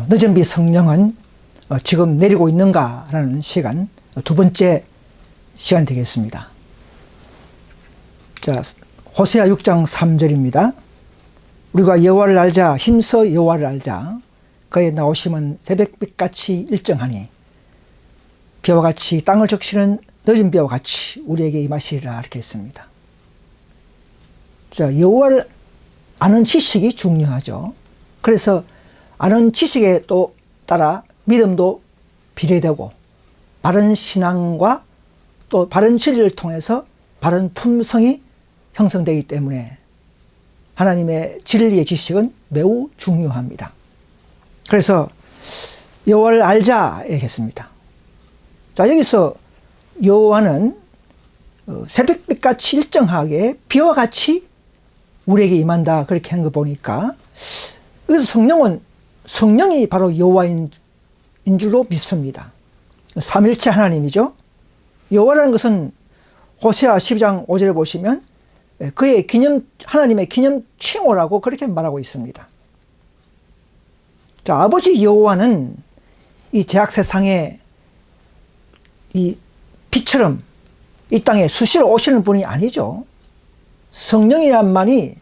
늦은 비 성령은 지금 내리고 있는가라는 시간, 두 번째 시간 되겠습니다. 자, 호세아 6장 3절입니다. 우리가 여호와를 알자, 힘써 여호와를 알자. 그의 나오심은 새벽빛같이 일정하니 비와 같이 땅을 적시는 늦은 비와 같이 우리에게 임하시리라 이렇게 했습니다. 자, 여호와를 아는 지식이 중요하죠. 그래서 아는 지식에 또 따라 믿음도 비례되고 바른 신앙과 또 바른 진리를 통해서 바른 품성이 형성되기 때문에 하나님의 진리의 지식은 매우 중요합니다. 그래서 여호와를 알자 했습니다. 자, 여기서 여호와는 새벽빛같이 일정하게 비와 같이 우리에게 임한다 그렇게 한 거 보니까 그래서 성령이 바로 여호와인 줄로 믿습니다. 삼일체 하나님이죠. 여호와라는 것은 호세아 12장 5절에 보시면 그의 하나님의 기념 칭호라고 그렇게 말하고 있습니다. 자, 아버지 여호와는 이 죄악 세상에 이 빛처럼 이 땅에 수시로 오시는 분이 아니죠. 성령이란만이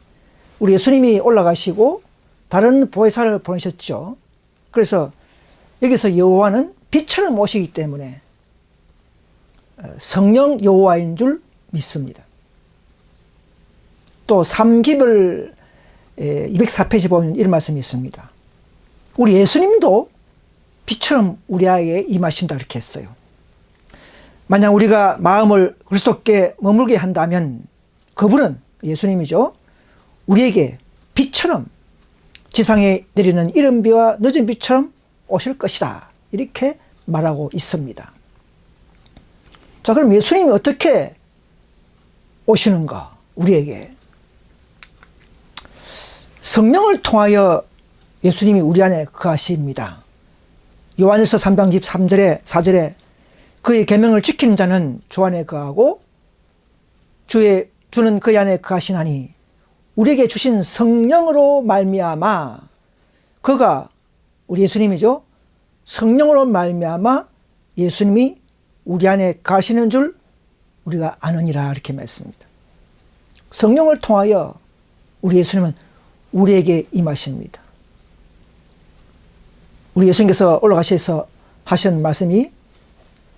우리 예수님이 올라가시고 다른 보혜사를 보내셨죠. 그래서 여기서 여호와는 빛처럼 오시기 때문에 성령 여호와인 줄 믿습니다. 또 3기별 204페이지 보면 이런 말씀이 있습니다. 우리 예수님도 빛처럼 우리에게 임하신다 이렇게 했어요. 만약 우리가 마음을 그리스도께 머물게 한다면 그분은 예수님이죠. 우리에게 빛처럼 지상에 내리는 이른 비와 늦은 비처럼 오실 것이다 이렇게 말하고 있습니다. 자, 그럼 예수님이 어떻게 오시는가? 우리에게 성령을 통하여 예수님이 우리 안에 거하십니다. 요한일서 3장 13절에 4절에 그의 계명을 지키는 자는 주 안에 거하고 주는 그의 안에 거하시나니 우리에게 주신 성령으로 말미암아 그가 우리 예수님이죠. 성령으로 말미암아 예수님이 우리 안에 거하시는 줄 우리가 아느니라 이렇게 말했습니다. 성령을 통하여 우리 예수님은 우리에게 임하십니다. 우리 예수님께서 올라가셔서 하신 말씀이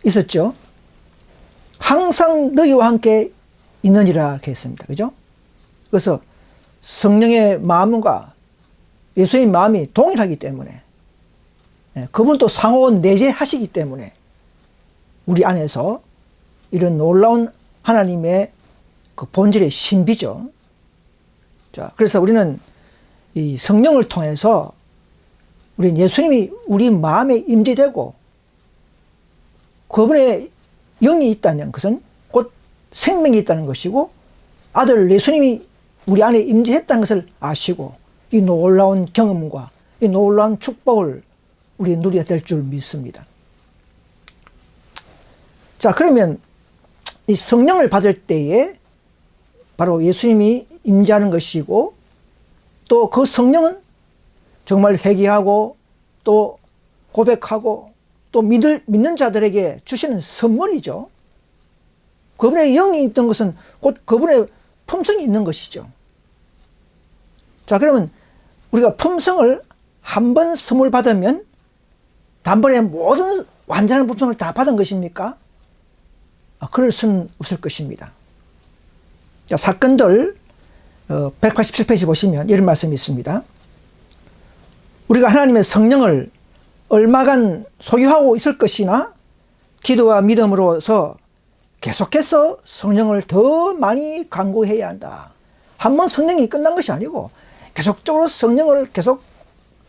있었죠. 항상 너희와 함께 있느니라 이렇게 했습니다. 그죠? 그래서 성령의 마음과 예수의 마음이 동일하기 때문에 그분도 상호 내재하시기 때문에 우리 안에서 이런 놀라운 하나님의 그 본질의 신비죠. 자, 그래서 우리는 이 성령을 통해서 우리는 예수님이 우리 마음에 임재되고 그분의 영이 있다는 것은 곧 생명이 있다는 것이고 아들 예수님이 우리 안에 임재했다는 것을 아시고 이 놀라운 경험과 이 놀라운 축복을 우리 누려야 될 줄 믿습니다. 자, 그러면 이 성령을 받을 때에 바로 예수님이 임재하는 것이고 또 그 성령은 정말 회개하고 또 고백하고 또 믿는 자들에게 주시는 선물이죠. 그분의 영이 있던 것은 곧 그분의 품성이 있는 것이죠. 자, 그러면 우리가 품성을 한 번 선물 받으면 단번에 모든 완전한 품성을 다 받은 것입니까? 그럴 수는 없을 것입니다. 자, 사건들 187페이지 보시면 이런 말씀이 있습니다. 우리가 하나님의 성령을 얼마간 소유하고 있을 것이나 기도와 믿음으로서 계속해서 성령을 더 많이 간구해야 한다. 한 번 성령이 끝난 것이 아니고 계속적으로 성령을 계속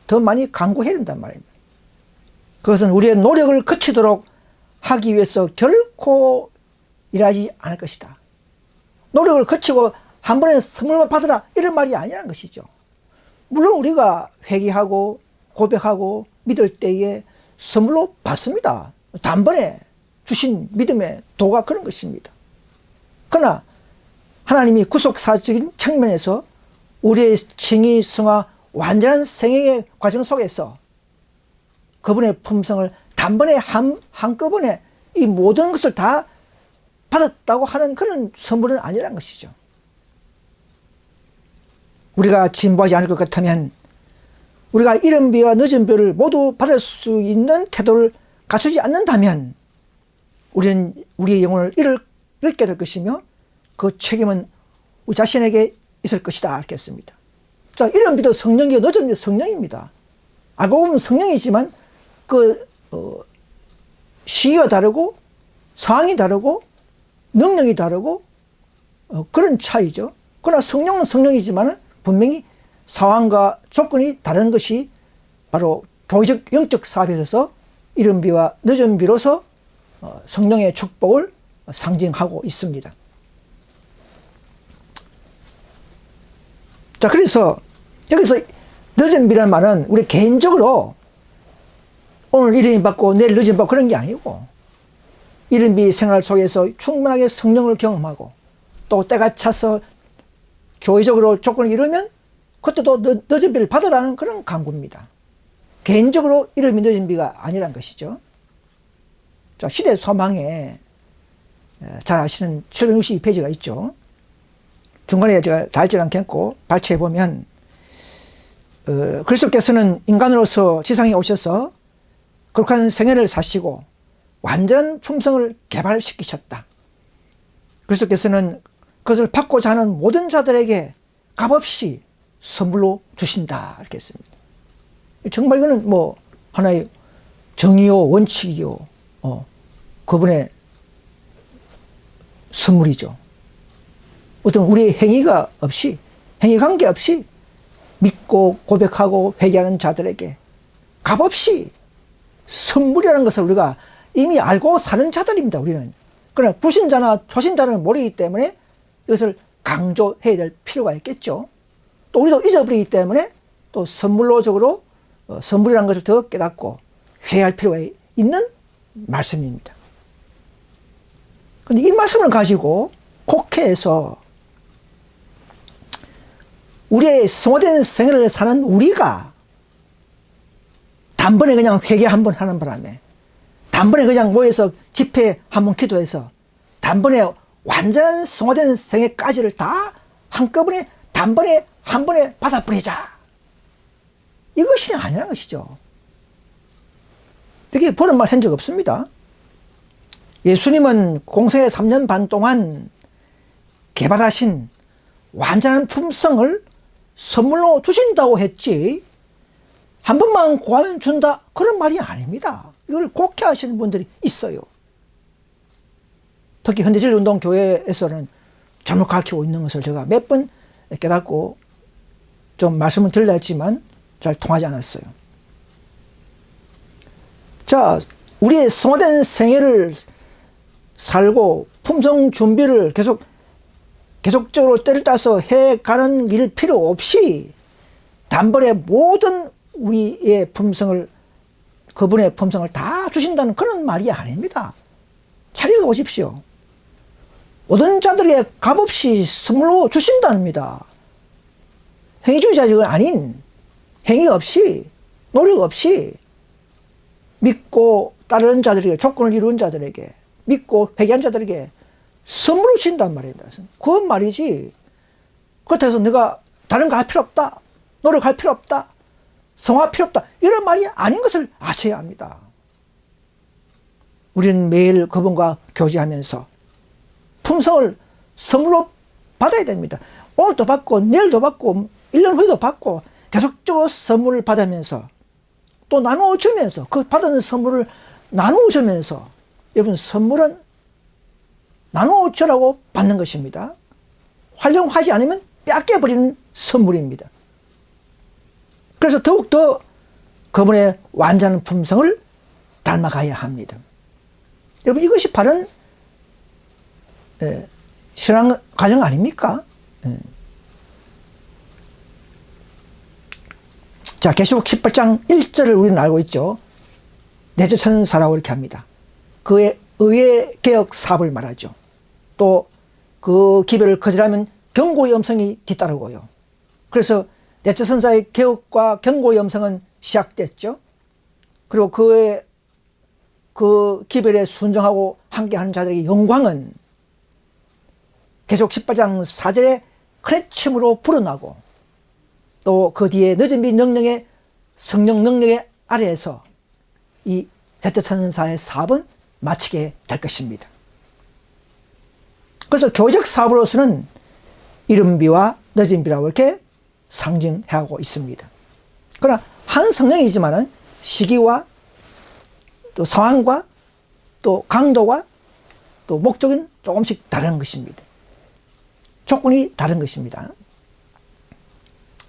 더 많이 간구해야 된단 말입니다. 그것은 우리의 노력을 그치도록 하기 위해서 결코 일하지 않을 것이다. 노력을 그치고 한 번에 선물만 받으라 이런 말이 아니라는 것이죠. 물론 우리가 회개하고 고백하고 믿을 때에 선물로 받습니다. 단번에 주신 믿음의 도가 그런 것입니다. 그러나 하나님이 구속사적인 측면에서 우리의 칭의, 성화, 완전한 생애의 과정 속에서 그분의 품성을 단번에 한꺼번에 이 모든 것을 다 받았다고 하는 그런 선물은 아니란 것이죠. 우리가 진보하지 않을 것 같으면 우리가 이른 비와 늦은 비를 모두 받을 수 있는 태도를 갖추지 않는다면 우리는 우리의 영혼을 잃게 될 것이며 그 책임은 우리 자신에게 있을 것이다 이렇게 했습니다. 자, 이른 비도 성령이고 늦은 비도 성령입니다. 알고 보면 성령이지만 그 시기가 다르고 상황이 다르고 능력이 다르고 그런 차이죠. 그러나 성령은 성령이지만 분명히 상황과 조건이 다른 것이 바로 교회적 영적 사업에 있어서 이른 비와 늦은 비로서 성령의 축복을 상징하고 있습니다. 자, 그래서 여기서 늦은 비라는 말은 우리 개인적으로 오늘 이른 비 받고 내일 늦은 비 받고 그런 게 아니고 이른 비 생활 속에서 충분하게 성령을 경험하고 또 때가 차서 교회적으로 조건을 이루면 그때도 늦은 비를 받으라는 그런 강구입니다. 개인적으로 이른 비 늦은 비가 아니란 것이죠. 자, 시대 소망에 잘 아시는 762페이지가 있죠. 중간에 제가 달지 않겠고 발췌해 보면 그리스도께서는 인간으로서 지상에 오셔서 거룩한 생애를 사시고 완전한 품성을 개발시키셨다. 그리스도께서는 그것을 받고자 하는 모든 자들에게 값없이 선물로 주신다 이렇게 했습니다. 정말 이거는 뭐 하나의 정의요 원칙이요 그분의 선물이죠. 어떤 우리의 행위가 없이 행위 관계없이 믿고 고백하고 회개하는 자들에게 값없이 선물이라는 것을 우리가 이미 알고 사는 자들입니다. 우리는. 그러나 불신자나 초신자는 모르기 때문에 이것을 강조해야 될 필요가 있겠죠. 또 우리도 잊어버리기 때문에 또 선물로적으로 선물이라는 것을 더 깨닫고 회개할 필요가 있는 말씀입니다. 그런데 이 말씀을 가지고 국회에서 우리의 성화된 생애를 사는 우리가 단번에 그냥 회개 한번 하는 바람에 단번에 그냥 모여서 집회 한번 기도해서 단번에 완전한 성화된 생애까지를 다 한꺼번에 단번에 한 번에 받아버리자. 이것이 아니라는 것이죠. 이렇게 그런 말 한 적 없습니다. 예수님은 공생의 3년 반 동안 개발하신 완전한 품성을 선물로 주신다고 했지 한 번만 구하면 준다 그런 말이 아닙니다. 이걸 곡해하시는 분들이 있어요. 특히 현대진리운동교회에서는 잘못 가르치고 있는 것을 제가 몇 번 깨닫고 좀 말씀을 드리려 했지만 잘 통하지 않았어요. 자, 우리의 성화된 생애를 살고 품성 준비를 계속적으로 때를 따서 해가는 일 필요 없이 단번에 모든 우리의 품성을 그분의 품성을 다 주신다는 그런 말이 아닙니다. 잘 읽어보십시오. 모든 자들에게 값없이 선물로 주신답니다. 행위주의자가 아닌 행위 없이 노력 없이 믿고 따르는 자들에게 조건을 이루는 자들에게 믿고 회개한 자들에게 선물로 주신단 말입니다. 그건 말이지 그렇다고 해서 내가 다른 거 할 필요 없다 노력할 필요 없다 성화 필요 없다 이런 말이 아닌 것을 아셔야 합니다. 우리는 매일 그분과 교제하면서 품성을 선물로 받아야 됩니다. 오늘도 받고 내일도 받고 1년 후에도 받고 계속적으로 선물을 받으면서 또 나누어주면서 그 받은 선물을 나누어주면서 여러분 선물은 나누어주라고 받는 것입니다. 활용하지 않으면 뺏겨버리는 선물입니다. 그래서 더욱더 그분의 완전한 품성을 닮아가야 합니다. 여러분 이것이 바른 신앙 과정 아닙니까? 자, 계시록 18장 1절을 우리는 알고 있죠. 내재천사라고 이렇게 합니다. 그의 의회 개혁 사업을 말하죠. 또 그 기별을 거절하면 경고의 음성이 뒤따르고요. 그래서 내재천사의 개혁과 경고의 음성은 시작됐죠. 그리고 그 기별에 순종하고 함께하는 자들에게 영광은 계속 18장 4절에 큰 외침으로 불어나고 또 그 뒤에 늦은 빛 능력의 성령 능력의 아래에서 이 셋째 천사의 사업은 마치게 될 것입니다. 그래서 교회적 사업으로서는 이른 비와 늦은 비라고 이렇게 상징하고 있습니다. 그러나 한 성령이지만은 시기와 또 상황과 또 강도와 또 목적은 조금씩 다른 것입니다. 조건이 다른 것입니다.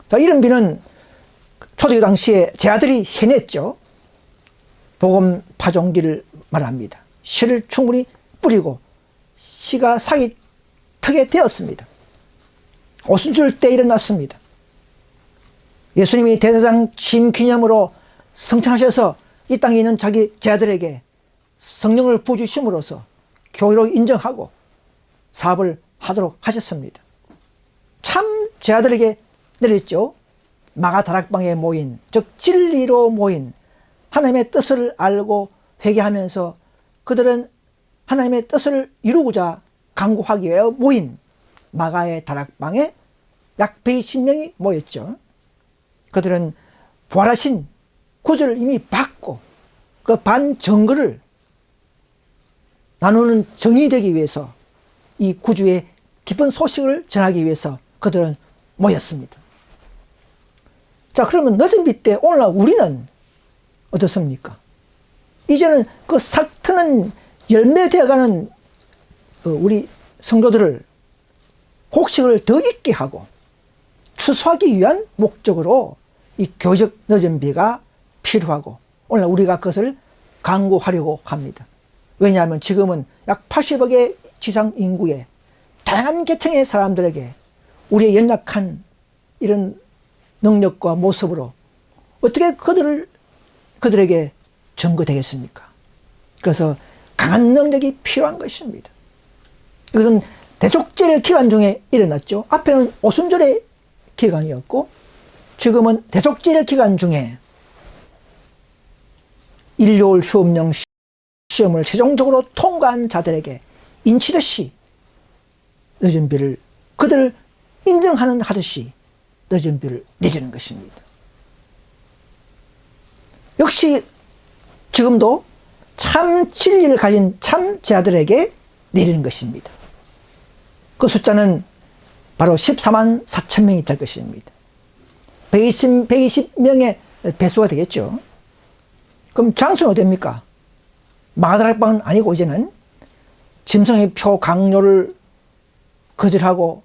자, 이른 비는 초대교 당시에 제 아들이 해냈죠. 복음 파종기를 말합니다. 씨를 충분히 뿌리고 씨가 사기 트게 되었습니다. 오순절 때 일어났습니다. 예수님이 대제사장 취임 기념으로 성찬하셔서 이 땅에 있는 자기 제자들에게 성령을 부어주심으로써 교회로 인정하고 사업을 하도록 하셨습니다. 참 제자들에게 내렸죠. 마가 다락방에 모인, 즉 진리로 모인 하나님의 뜻을 알고 회개하면서 그들은 하나님의 뜻을 이루고자 간구하기 위해 모인 마가의 다락방에 약 120명이 모였죠. 그들은 부활하신 구주를 이미 받고 그 반정거를 나누는 정이 되기 위해서 이 구주의 기쁜 소식을 전하기 위해서 그들은 모였습니다. 자, 그러면 늦은 빛 때 오늘날 우리는 어떻습니까? 이제는 그 싹트는 열매되어가는 우리 성도들을 곡식을 더 있게 하고 추수하기 위한 목적으로 이 교회적 늦은 비가 필요하고 오늘날 우리가 그것을 강구하려고 합니다. 왜냐하면 지금은 약 80억의 지상 인구에 다양한 계층의 사람들에게 우리의 연약한 이런 능력과 모습으로 어떻게 그들에게 전거되겠습니까? 그래서 강한 능력이 필요한 것입니다. 이것은 대속절 기간 중에 일어났죠. 앞에는 오순절의 기간이었고 지금은 대속절 기간 중에 일요일 휴업령 시험을 최종적으로 통과한 자들에게 인치듯이 늦은 비를 그들을 인정하는 하듯이 늦은 비를 내리는 것입니다. 역시 지금도 참 진리를 가진 참 제자들에게 내리는 것입니다. 그 숫자는 바로 14만 4천 명이 될 것입니다. 120명의 배수가 되겠죠. 그럼 장수는 어디입니까? 마가다락방은 아니고 이제는 짐승의 표 강요를 거절하고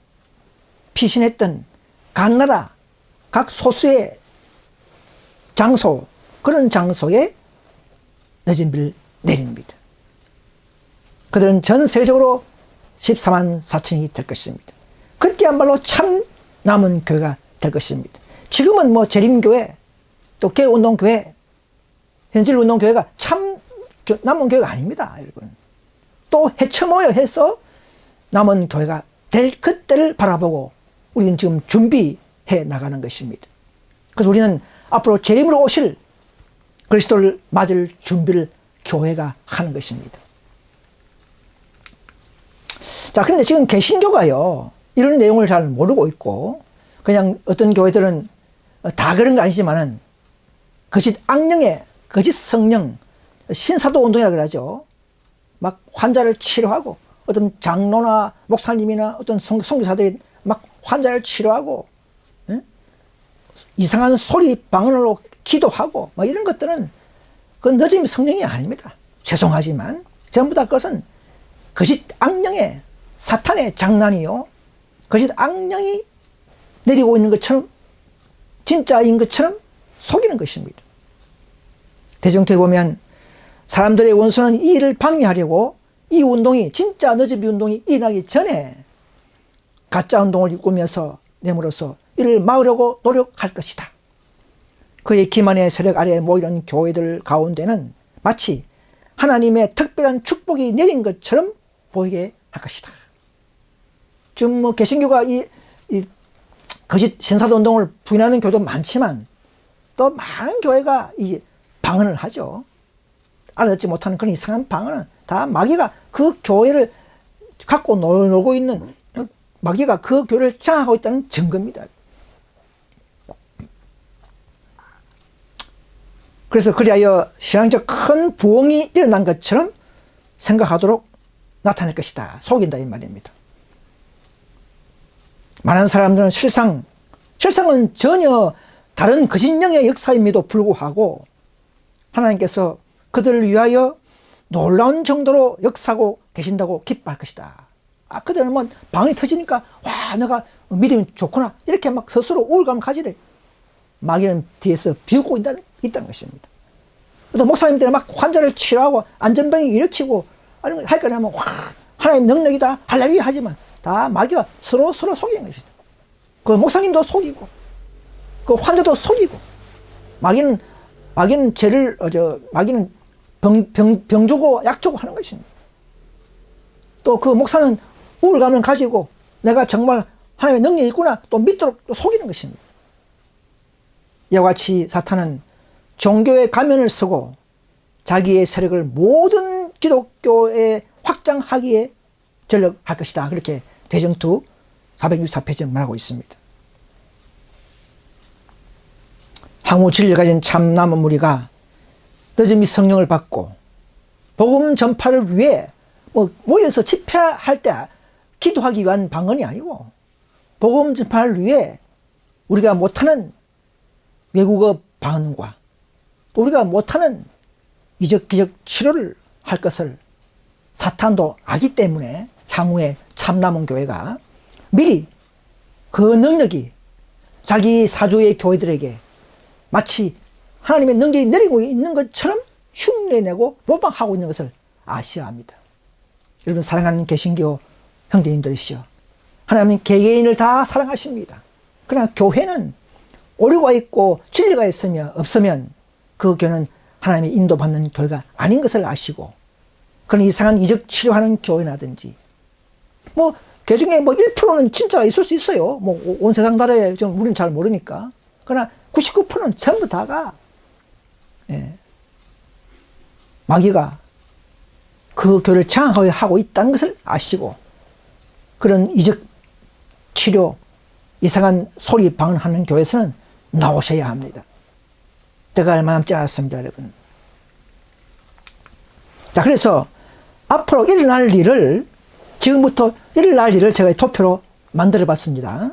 피신했던 각 나라, 각 소수의 장소, 그런 장소에 늦은 비를 내립니다. 그들은 전 세계적으로 14만 4천이 될 것입니다. 그때야말로 참 남은 교회가 될 것입니다. 지금은 뭐 재림교회, 또 개운동교회, 현실운동교회가 참 남은 교회가 아닙니다, 여러분. 또 해쳐모여 해서 남은 교회가 될 그때를 바라보고 우리는 지금 준비해 나가는 것입니다. 그래서 우리는 앞으로 재림으로 오실 그리스도를 맞을 준비를 교회가 하는 것입니다. 자, 그런데 지금 개신교가요, 이런 내용을 잘 모르고 있고, 그냥 어떤 교회들은 다 그런 거 아니지만은, 거짓 악령의, 거짓 성령, 신사도 운동이라 그러죠. 막 환자를 치료하고, 어떤 장로나 목사님이나 어떤 선교사들이 막 환자를 치료하고, 이상한 소리 방언으로 기도하고, 막 이런 것들은 그건 늦은 성령이 아닙니다. 죄송하지만, 전부 다 그것은 거짓 악령의 사탄의 장난이요. 거짓 악령이 내리고 있는 것처럼 진짜인 것처럼 속이는 것입니다. 대중교회 보면 사람들의 원수는 이 일을 방해하려고 이 운동이 진짜 늦은비 운동이 일어나기 전에 가짜 운동을 꾸며서 내므로써 이를 막으려고 노력할 것이다. 그의 기만의 세력 아래에 모이는 교회들 가운데는 마치 하나님의 특별한 축복이 내린 것처럼 보이게 할 것이다. 지금 뭐 개신교가 이 거짓 신사도 운동을 부인하는 교회도 많지만 또 많은 교회가 이 방언을 하죠. 알아듣지 못하는 그런 이상한 방언은 다 마귀가 그 교회를 갖고 놀고 있는, 마귀가 그 교회를 장악하고 있다는 증거입니다. 그래서 그리하여 신앙적 큰 부흥이 일어난 것처럼 생각하도록 나타낼 것이다. 속인다 이 말입니다. 많은 사람들은 실상은 전혀 다른 거짓령의 역사임에도 불구하고 하나님께서 그들을 위하여 놀라운 정도로 역사하고 계신다고 기뻐할 것이다. 그들은 뭐 방언이 터지니까 와 내가 믿음이 좋구나 이렇게 막 스스로 우울감을 가지래. 마귀는 뒤에서 비웃고 있다는 것입니다. 그래서 목사님들이 막 환자를 치료하고 안전병이 일으키고 할 거냐면 와 하나님 능력이다 할렐루야 하지만 다 마귀가 서로 속이는 것이다. 그 목사님도 속이고 그 환자도 속이고 마귀는 병 주고 약 주고 하는 것입니다. 또 그 목사는 우울감을 가지고 내가 정말 하나님의 능력이 있구나 또 믿도록 또 속이는 것입니다. 이와 같이 사탄은 종교의 가면을 쓰고 자기의 세력을 모든 기독교에 확장하기에 전력할 것이다. 그렇게 대전투 464페이지에 말하고 있습니다. 항우 진리를 가진 참 남은 무리가 늦음이 성령을 받고 복음 전파를 위해 모여서 집회할 때 기도하기 위한 방언이 아니고 복음 전파를 위해 우리가 못하는 외국어 방언과 우리가 못하는 이적기적 치료를 할 것을 사탄도 알기 때문에 향후에 참남은 교회가 미리 그 능력이 자기 사주의 교회들에게 마치 하나님의 능력이 내리고 있는 것처럼 흉내내고 모방하고 있는 것을 아셔야 합니다. 여러분 사랑하는 개신교 형제님들이시여, 하나님은 개개인을 다 사랑하십니다. 그러나 교회는 오류가 있고 진리가 없으면 그 교회는 하나님의 인도받는 교회가 아닌 것을 아시고, 그런 이상한 이적 치료하는 교회라든지 그 중에 1%는 진짜 있을 수 있어요. 온 세상 나라에 좀 우리는 잘 모르니까. 그러나 99%는 전부 다가 마귀가 그 교회를 장악하고 있다는 것을 아시고, 그런 이적 치료 이상한 소리 방언하는 교회에서는 나오셔야 합니다. 때가 얼마 남지 않았습니다, 여러분. 자, 그래서 앞으로 지금부터 일어날 일을 제가 도표로 만들어 봤습니다.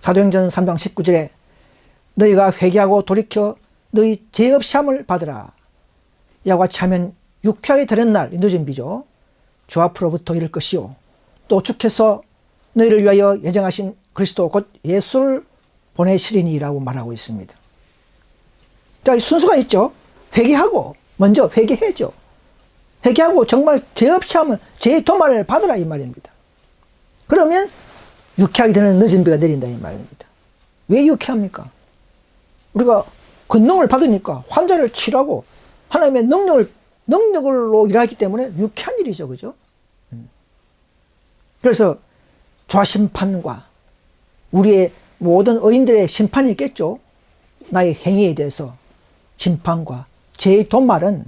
사도행전 3장 19절에 너희가 회개하고 돌이켜 너희 죄 없이 함을 받으라. 이와 같이 하면 유쾌하게 되는 날, 늦은 비죠. 주 앞으로부터 이를 것이요. 또 주께서 너희를 위하여 예정하신 그리스도 곧 예수를 보내시리니라고 말하고 있습니다. 자, 순수가 있죠. 회개하고, 먼저 회개해죠. 회개하고 정말 죄 없이 하면 죄의 도말을 받으라 이 말입니다. 그러면 유쾌하게 되는 늦은 비가 내린다 이 말입니다. 왜 유쾌합니까? 우리가 권능을 받으니까 환자를 치료하고 하나님의 능력으로 일하기 때문에 유쾌한 일이죠. 그죠? 그래서 좌심판과 우리의 모든 의인들의 심판이 있겠죠. 나의 행위에 대해서 심판과 죄의 도말은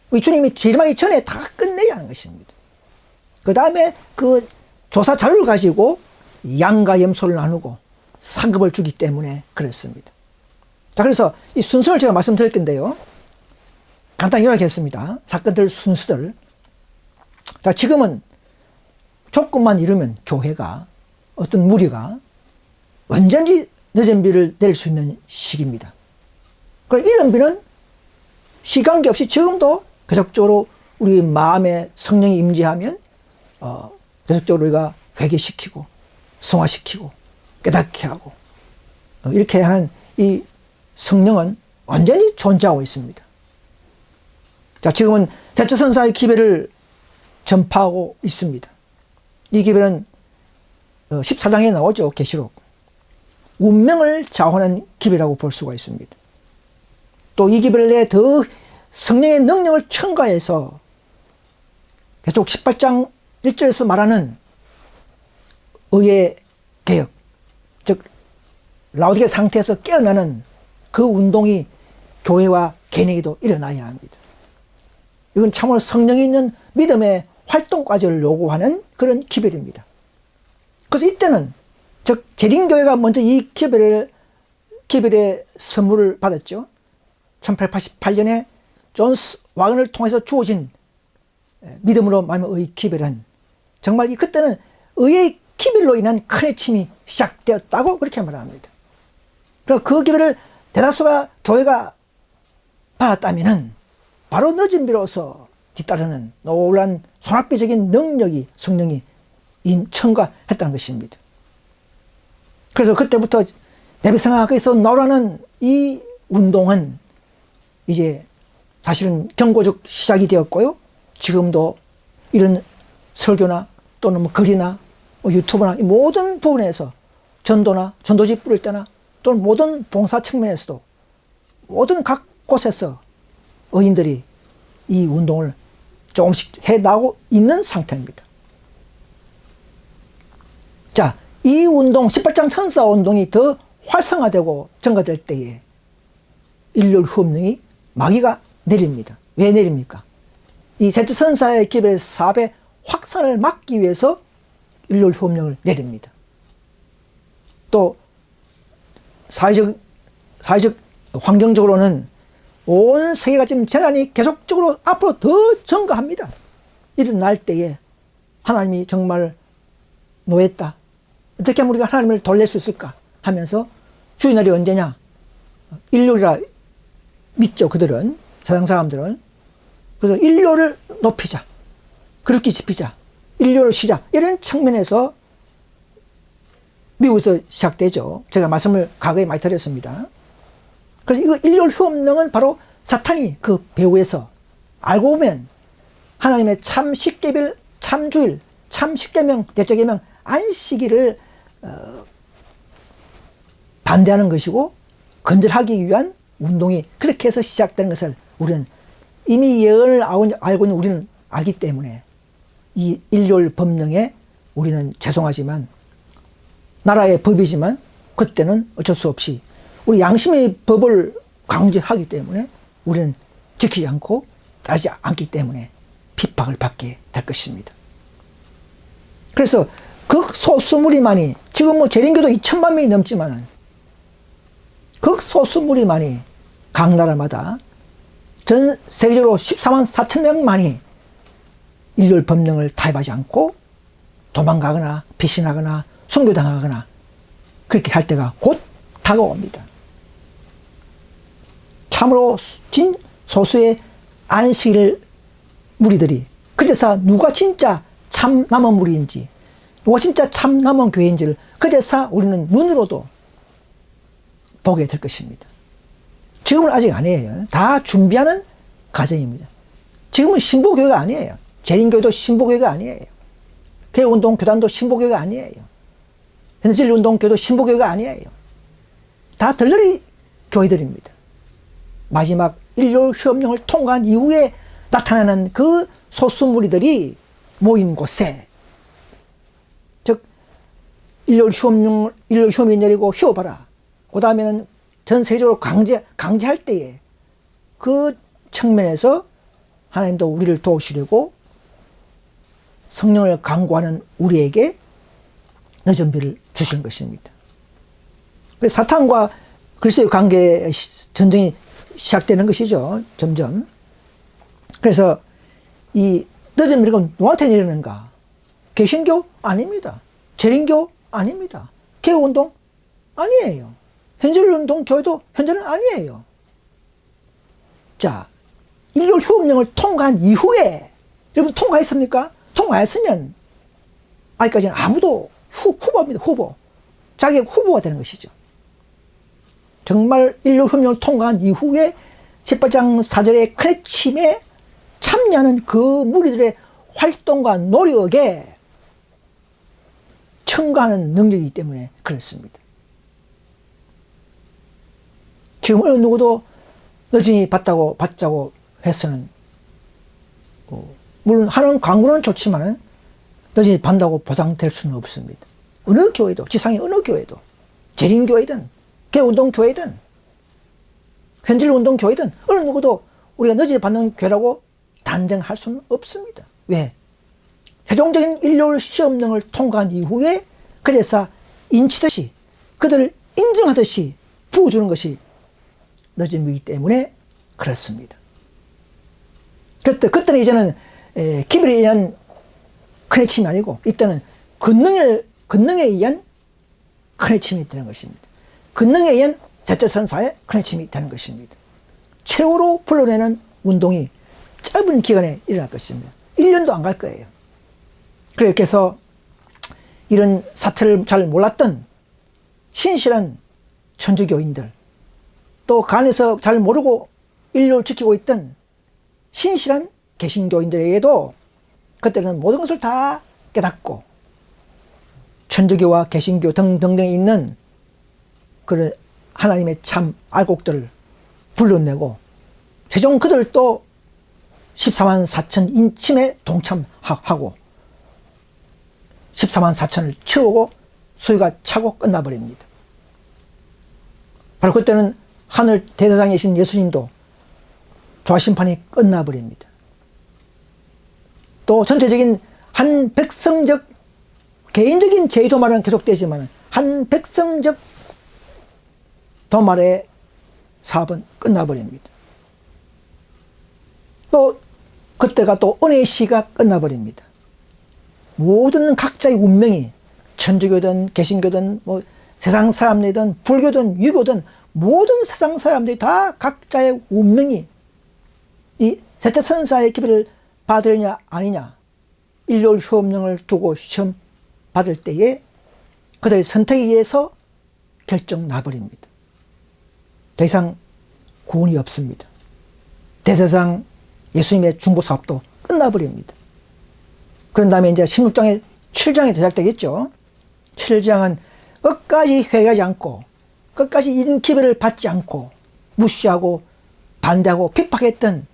우리 주님이 재림하기 전에 다 끝내야 하는 것입니다. 그 다음에 그 조사 자료를 가지고 양과 염소를 나누고 상급을 주기 때문에 그렇습니다. 자, 그래서 이 순서를 제가 말씀드릴 건데요. 간단히 요약했습니다. 사건들 순서들. 자, 지금은 조건만 이루면 교회가, 어떤 무리가 완전히 늦은 비를 낼 수 있는 시기입니다. 그러니까 이런 비는 시간계 없이 지금도 계속적으로 우리 마음에 성령이 임재하면 계속적으로 우리가 회개시키고 성화시키고 깨닫게 하고 이렇게 하는 이 성령은 완전히 존재하고 있습니다. 자, 지금은 제처선사의 기별을 전파하고 있습니다. 이 기별은 14장에 나오죠. 계시록. 운명을 자원한 기별이라고 볼 수가 있습니다. 또 이 기별을 내에 더 성령의 능력을 첨가해서 계속 18장 1절에서 말하는 의의 개혁, 즉 라오디게 상태에서 깨어나는 그 운동이 교회와 개인에게도 일어나야 합니다. 이건 참으로 성령이 있는 믿음의 활동까지를 요구하는 그런 기별입니다. 그래서 이때는 즉 재림교회가 먼저 이 기별의 선물을 받았죠. 1888년에 존스 와건을 통해서 주어진 믿음으로 말미암아 의 기별은 정말 그때는 의의 기별로 인한 큰 해침이 시작되었다고 그렇게 말합니다. 그럼 그 기별을 대다수가 교회가 받았다면은 바로 늦은 비로소 뒤따르는 놀라운 손학비적인 능력이 성령이 첨가했다는 것입니다. 그래서 그때부터 내비성학에서 나오라는 이 운동은 이제 사실은 경고적 시작이 되었고요. 지금도 이런 설교나 또는 뭐 글이나 뭐 유튜브나 이 모든 부분에서 전도나 전도지 뿌릴 때나 또는 모든 봉사 측면에서도 모든 각 곳에서 의인들이 이 운동을 조금씩 해나가고 있는 상태입니다. 자, 이 운동 18장 천사 운동이 더 활성화되고 증가될 때에 일률 후업령이 마귀가 내립니다. 왜 내립니까? 이 셋째 선사의 기별의 사업의 확산을 막기 위해서 일률 후업령을 내립니다. 또 사회적 환경적으로는 온 세계가 지금 재난이 계속적으로 앞으로 더 증가합니다. 일어날 때에 하나님이 정말 노했다. 어떻게 하면 우리가 하나님을 돌릴 수 있을까 하면서 주의 날이 언제냐? 일요일이라 믿죠. 그들은, 세상 사람들은. 그래서 일요일을 높이자. 그렇게 지피자. 일요일을 쉬자. 이런 측면에서 미국에서 시작되죠. 제가 말씀을 과거에 많이 드렸습니다. 그래서 이거 일요일 후업령은 바로 사탄이 그 배후에서 알고 보면 하나님의 참 십계별, 참 주일, 참 십계명, 대적계명, 안식일을 반대하는 것이고 건절하기 위한 운동이 그렇게 해서 시작되는 것을 우리는 이미 예언을 알고 있는 우리는 알기 때문에 이 일요일 법령에 우리는 죄송하지만 나라의 법이지만 그때는 어쩔 수 없이 우리 양심의 법을 강조하기 때문에 우리는 지키지 않고 따르지 않기 때문에 핍박을 받게 될 것입니다. 그래서 극소수무리만이 지금 뭐 재림교도 2천만 명이 넘지만 극소수무리만이 각 나라마다 전 세계적으로 14만 4천 명만이 일요일 법령을 타협하지 않고 도망가거나 피신하거나 순교당하거나 그렇게 할 때가 곧 다가옵니다. 참으로 진 소수의 안식일 무리들이 그제서 누가 진짜 참 남은 무리인지 누가 진짜 참 남은 교회인지를 그제서 우리는 눈으로도 보게 될 것입니다. 지금은 아직 아니에요. 다 준비하는 과정입니다. 지금은 신보교회가 아니에요. 재림교회도 신보교회가 아니에요. 개운동 교단도 신보교회가 아니에요. 현실운동교회도 신보교회가 아니에요. 다 덜러리 교회들입니다. 마지막 일요일 휴업령을 통과한 이후에 나타나는 그 소수무리들이 모인 곳에 즉 일요일 휴업이 내리고 휴업하라. 그 다음에는 전 세계적으로 강제할 때에 그 측면에서 하나님도 우리를 도우시려고 성령을 강구하는 우리에게 늦은 비를 주신 것입니다. 그래서 사탄과 그리스도의 관계 전쟁이 시작되는 것이죠. 점점. 그래서 이 늦은 비가 누구한테 내리는가? 개신교? 아닙니다. 재림교? 아닙니다. 개운동? 아니에요. 현절운동 교회도 현절은 아니에요. 자, 일요일 휴업령을 통과한 이후에 여러분 통과했습니까? 통과했으면 아직까지는 아무도 후보입니다. 후보. 자기가 후보가 되는 것이죠. 정말 일요일 휴업령을 통과한 이후에 18장 4절의 크레침에 참여하는 그 무리들의 활동과 노력에 첨가하는 능력이기 때문에 그렇습니다. 지금 어느 누구도 늦은이 받자고 해서는 물론 하는 광고는 좋지만 늦은이 받는다고 보장될 수는 없습니다. 어느 교회도 지상의 어느 교회도 재림교회든 개운동교회든 현질 운동 교회든 어느 누구도 우리가 너지 받는 교회라고 단정할 수는 없습니다. 왜? 최종적인 일요일 시험령을 통과한 이후에 그래서 인치듯이 그들을 인정하듯이 부어주는 것이 늦음이기 때문에 그렇습니다. 그때는 이제는 기별에 의한 큰해침이 아니고 이때는 권능에 의한 큰해침이 되는 것입니다. 권능에 의한 제자선사의 큰해침이 되는 것입니다. 최후로 불러내는 운동이 짧은 기간에 일어날 것입니다. 1년도 안 갈 거예요. 그렇게 해서 이런 사태를 잘 몰랐던 신실한 천주교인들, 또 간에서 잘 모르고 인류를 지키고 있던 신실한 개신교인들에게도 그때는 모든 것을 다 깨닫고 천주교와 개신교 등등등에 있는 그런 하나님의 참 알곡들을 불러내고 최종 그들도 14만 4천 인침에 동참하고 14만 4천을 채우고 수위가 차고 끝나버립니다. 바로 그때는 하늘 대대장이신 예수님도 조화심판이 끝나버립니다. 또 전체적인 한 백성적 개인적인 제2도말은 계속되지만 한 백성적 도말의 사업은 끝나버립니다. 또 그때가 또 은혜의 시가 끝나버립니다. 모든 각자의 운명이 천주교든 개신교든 뭐 세상 사람들이든 불교든 유교든 모든 세상 사람들이 다 각자의 운명이 이 셋째 선사의 기별을 받으느냐 아니냐 일요일 휴업령을 두고 시험 받을 때에 그들의 선택에 의해서 결정 나버립니다. 더 이상 구원이 없습니다. 대세상 예수님의 중보 사업도 끝나버립니다. 그런 다음에 이제 16장에 7장에 시작되겠죠. 7장은 끝까지 회개하지 않고 끝까지 이런 기별을 받지 않고 무시하고 반대하고 핍박했던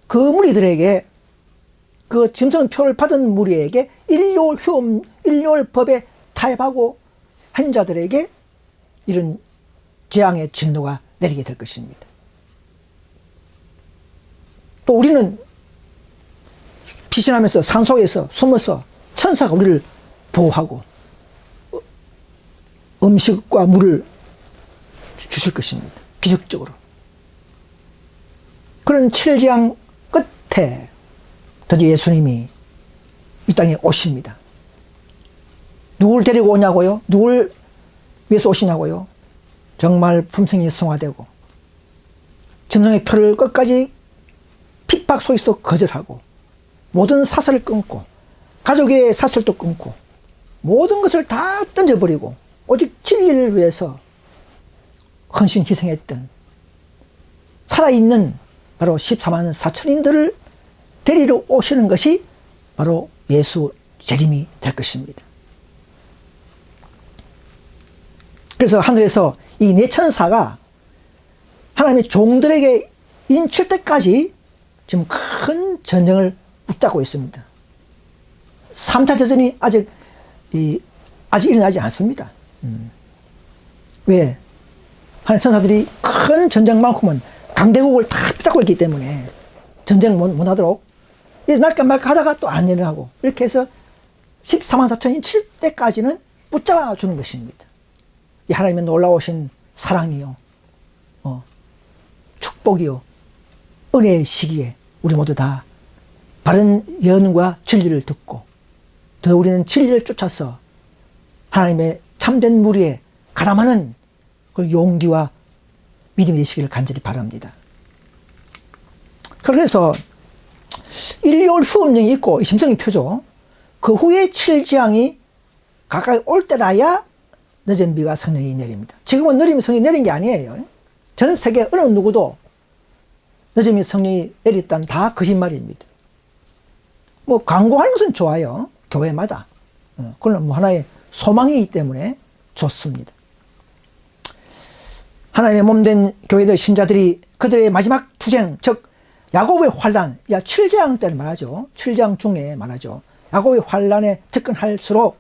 그 무리들에게 그 짐승표를 받은 무리에게 일요일 법에 타협하고 한 자들에게 이런 재앙의 진노가 내리게 될 것입니다. 또 우리는 피신하면서 산속에서 숨어서 천사가 우리를 보호하고 음식과 물을 주실 것입니다. 기적적으로. 그런 7장 끝에 드디어 예수님이 이 땅에 오십니다. 누굴 데리고 오냐고요? 누굴 위해서 오시냐고요? 정말 품성이 성화되고 짐승의 표를 끝까지 핍박 속에서도 거절하고 모든 사슬을 끊고 가족의 사슬도 끊고 모든 것을 다 던져버리고 오직 진리를 위해서 헌신 희생했던 살아있는 바로 14만 4천인들을 데리러 오시는 것이 바로 예수 재림이 될 것입니다. 그래서 하늘에서 이 네 천사가 하나님의 종들에게 인칠 때까지 지금 큰 전쟁을 붙잡고 있습니다. 3차 대전이 아직 일어나지 않습니다. 왜? 하나님 천사들이 큰 전쟁만큼은 강대국을 다 붙잡고 있기 때문에 전쟁을 못 하도록 날까 말까 하다가 또 안 일어나고 이렇게 해서 14만 4천이 칠 때까지는 붙잡아 주는 것입니다. 이 하나님의 놀라우신 사랑이요, 축복이요, 은혜의 시기에 우리 모두 다 바른 예언과 진리를 듣고 더 우리는 진리를 쫓아서 하나님의 참된 무리에 가담하는 그 용기와 믿음이 되시기를 간절히 바랍니다. 그래서 일요일 휴업령이 있고 짐승의 표죠. 그 후에 7장이 가까이 올 때라야 늦은 비가 성령이 내립니다. 지금은 느림이 성령이 내린 게 아니에요. 전 세계 어느 누구도 늦음이 성령이 내렸다는 다 거짓말입니다. 뭐 광고하는 것은 좋아요. 교회마다. 그건 뭐 하나의 소망이기 때문에 좋습니다. 하나님의 몸된 교회들 신자들이 그들의 마지막 투쟁, 즉 야곱의 환란, 7장 때를 말하죠. 7장 중에 말하죠. 야곱의 환란에 접근할수록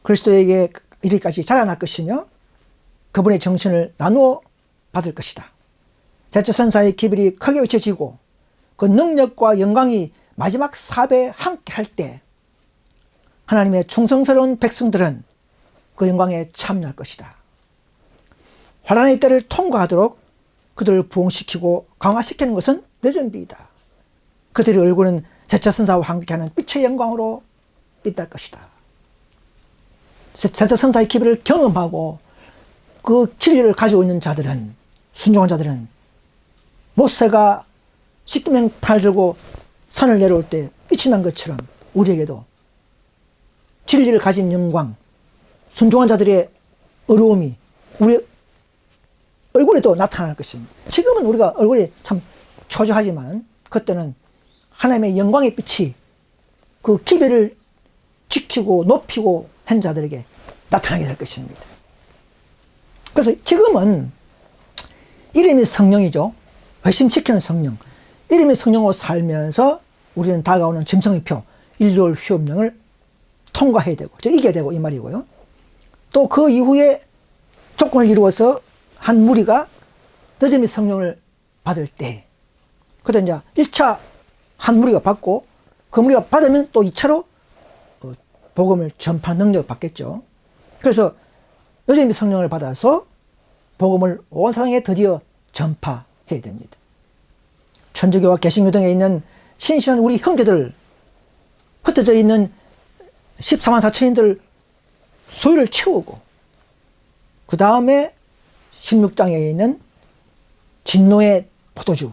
그리스도에게 이르기까지 자라날 것이며 그분의 정신을 나누어 받을 것이다. 제자선사의 기별이 크게 외쳐지고 그 능력과 영광이 마지막 사배에 함께 할 때 하나님의 충성스러운 백성들은 그 영광에 참여할 것이다. 환난의 때를 통과하도록 그들을 부흥시키고 강화시키는 것은 늦은비이다. 그들의 얼굴은 제자선사와 함께하는 빛의 영광으로 빛날 것이다. 제자선사의 기별을 경험하고 그 진리를 가지고 있는 자들은, 순종한 자들은 모세가 십계명을 들고 산을 내려올 때 빛이 난 것처럼 우리에게도 진리를 가진 영광, 순종한 자들의 어려움이 우리 얼굴에도 나타날 것입니다. 지금은 우리가 얼굴이 참 초조하지만 그때는 하나님의 영광의 빛이 그 기별을 지키고 높이고 한 자들에게 나타나게 될 것입니다. 그래서 지금은 이름이 성령이죠. 회심시키는 성령. 이름이 성령으로 살면서 우리는 다가오는 짐승의 표, 일요일 휴업령을 통과해야 되고, 이겨야 되고 이 말이고요. 또 그 이후에 조건을 이루어서 한 무리가 늦음이 성령을 받을 때, 그때 이제 1차 한 무리가 받고 그 무리가 받으면 또 2차로 복음을 전파하는 능력을 받겠죠. 그래서 늦음이 성령을 받아서 복음을 온 세상에 드디어 전파해야 됩니다. 천주교와 개신교 등에 있는 신실한 우리 형제들, 흩어져 있는 14만 4천인들 소유를 채우고 그 다음에 16장에 있는 진노의 포도주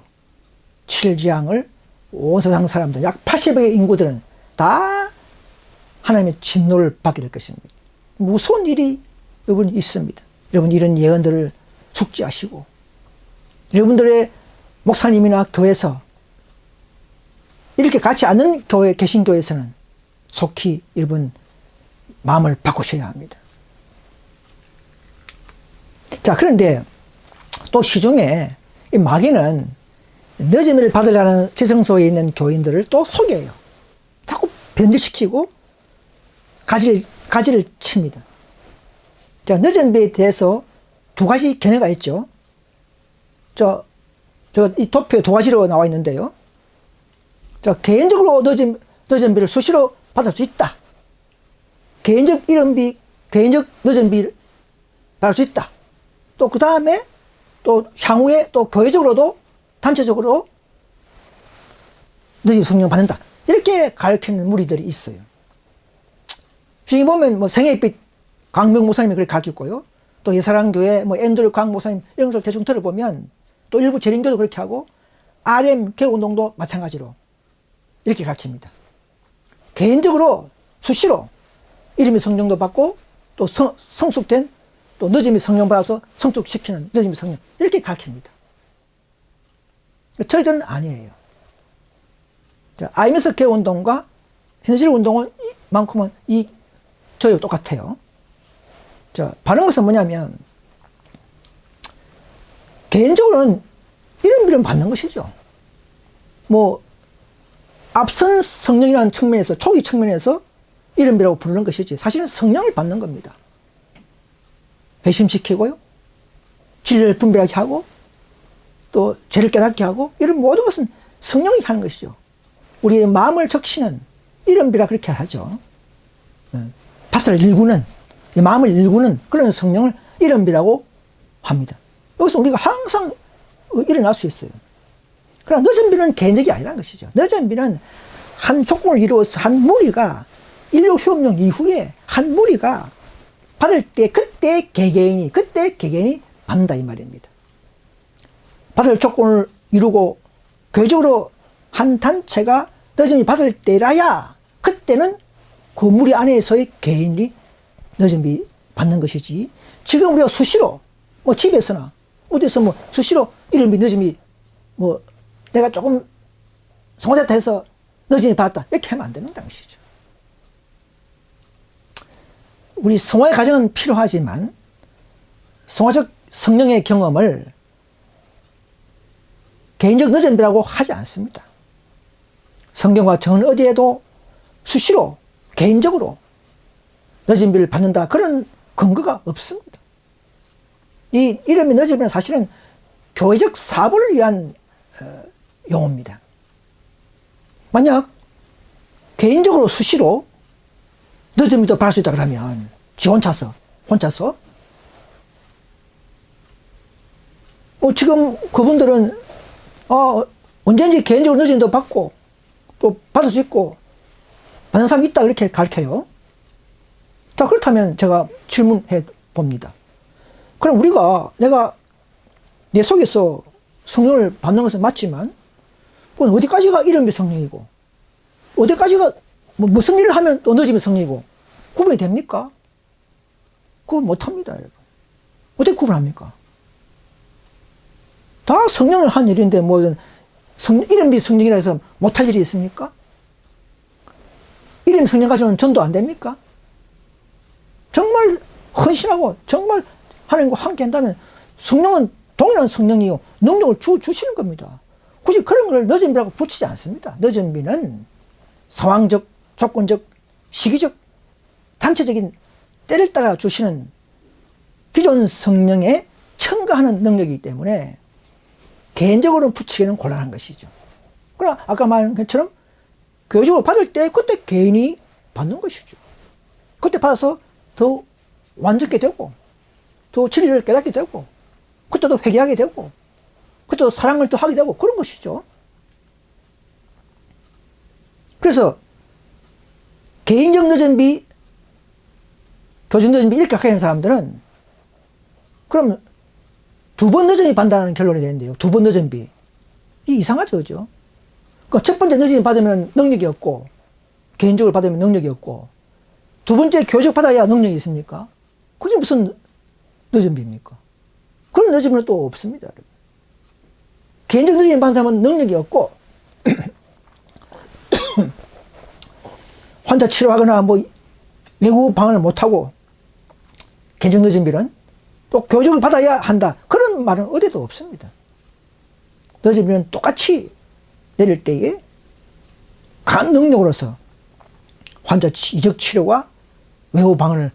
7지향을 온 세상 사람들 약 80억의 인구들은 다 하나님의 진노를 받게 될 것입니다. 무서운 일이 여러분 있습니다. 여러분 이런 예언들을 숙지하시고 여러분들의 목사님이나 교회에서 이렇게 같이 않는 교회, 개신교에서는 속히 여러분 마음을 바꾸셔야 합니다. 자, 그런데 또 시중에 이 마귀는 늦음을 받으려는 지성소에 있는 교인들을 또 속여요. 자꾸 변질시키고 가지를 칩니다. 자, 늦은비에 대해서 두 가지 견해가 있죠. 이 도표에 두 가지로 나와 있는데요. 개인적으로 늦은비를 수시로 받을 수 있다. 개인적 이른비, 개인적 늦은비를 받을 수 있다. 또 그 다음에 또 향후에 또 교회적으로도 단체적으로 늦은 성령 받는다. 이렇게 가르치는 무리들이 있어요. 지금 보면 뭐 생애빛 강명 목사님이 그렇게 가르쳤고요. 또 예사랑교회 앤드류 강 목사님 이런 것을 대충 들어보면 또 일부 재림교도 그렇게 하고 RM 개혁운동도 마찬가지로 이렇게 가르칩니다. 개인적으로 수시로 이름이 성령도 받고 또 성숙된 또 늦음이 성령 받아서 성숙시키는 늦음이 성령 이렇게 가르칩니다. 저희들은 아니에요. IMS 개혁운동과 현실운동은 만큼은 저희와 똑같아요. 바른 것은 뭐냐면 개인적으로는 이름비를 받는 것이죠. 앞선 성령이라는 측면에서 초기 측면에서 이름비라고 부르는 것이지 사실은 성령을 받는 겁니다. 회심시키고요. 진리를 분별하게 하고 또 죄를 깨닫게 하고 이런 모든 것은 성령이 하는 것이죠. 우리의 마음을 적시는 이름비라 그렇게 하죠. 밭을 일구는 마음을 일구는 그런 성령을 이름비라고 합니다. 여기서 우리가 항상 일어날 수 있어요. 그러나 늦은비는 개인적이 아니라는 것이죠. 늦은비는 한 조건을 이루어서 한 무리가 인류 휴업령 이후에 한 무리가 받을 때 그때 개개인이 받는다 이 말입니다. 받을 조건을 이루고 교회적으로 한 단체가 늦은비 받을 때라야 그때는 그 무리 안에서의 개인이 늦은비 받는 것이지 지금 우리가 수시로 집에서나 어디서 수시로 이름이 늦음이 내가 조금 성화됐다 해서 늦음이 받았다 이렇게 하면 안 되는 것이죠. 우리 성화의 과정은 필요하지만 성화적 성령의 경험을 개인적 늦음이라고 하지 않습니다. 성경과 전 어디에도 수시로 개인적으로 늦은비를 받는다 그런 근거가 없습니다. 이 이름이 늦으면 사실은 교회적 사업을 위한 용어입니다. 만약 개인적으로 수시로 늦음이도 받을 수 있다 그러면 지 혼자서 지금 그분들은 언제든지 개인적으로 늦음도 받고 또 받을 수 있고 받는 사람이 있다 이렇게 가르쳐요. 자, 그렇다면 제가 질문해 봅니다. 그럼 내가 내 속에서 성령을 받는 것은 맞지만 그건 어디까지가 이름이 성령이고 어디까지가 무슨 일을 하면 또 늦으면 성령이고 구분이 됩니까? 구분 못합니다, 여러분. 어떻게 구분합니까? 다 성령을 한 일인데 이름이 성령이라 해서 못할 일이 있습니까? 이름이 성령 가지고는 전도 안 됩니까? 정말 헌신하고 정말 하나님과 함께 한다면 성령은 동일한 성령이요 능력을 주시는 겁니다. 굳이 그런 걸 늦은비라고 붙이지 않습니다. 늦은비는 상황적, 조건적, 시기적, 단체적인 때를 따라 주시는 기존 성령에 첨가하는 능력이기 때문에 개인적으로 붙이기는 곤란한 것이죠. 그러나 아까 말한 것처럼 교회적으로 받을 때 그때 개인이 받는 것이죠. 그때 받아서 더 완전하게 되고 또 진리를 깨닫게 되고 그때도 회개하게 되고 그때도 사랑을 더 하게 되고 그런 것이죠. 그래서 개인적 늦은비, 교주 늦은비 이렇게 하는 사람들은 그럼 두 번 늦은비 받는다는 결론이 되는데요. 두 번 늦은비. 이 이상하죠, 그죠? 그러니까 첫 번째 늦은비 받으면 능력이 없고 개인적으로 받으면 능력이 없고 두 번째 교적 받아야 능력이 있습니까? 그게 무슨 늦은비입니까? 그런 늦은비는 또 없습니다. 개인적 늦은비 받는 사람은 능력이 없고 환자 치료하거나 외국 방언을 못하고 개인적 늦은비는 또 교적을 받아야 한다. 그런 말은 어디도 없습니다. 늦은비는 똑같이 내릴 때에 간 능력으로서 환자 이적 치료와 외부 방언을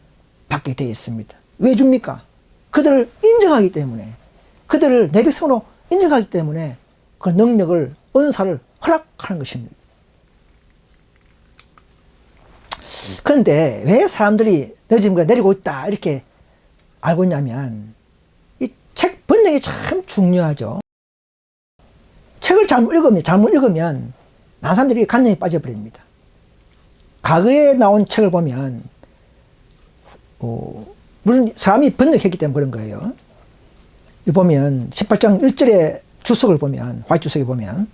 받게 되어 있습니다. 왜 줍니까? 그들을 인정하기 때문에, 그들을 내 백성으로 인정하기 때문에 그 능력을, 은사를 허락하는 것입니다. 그런데 왜 사람들이 늦음과 내리고 있다 이렇게 알고 있냐면 이 책 번역이 참 중요하죠. 책을 잘못 읽으면 많은 사람들이 간증에 빠져버립니다. 과거에 나온 책을 보면 물론 사람이 번역했기 때문에 그런 거예요. 이 보면 18장 1절의 주석을 보면 화이트 주석에 보면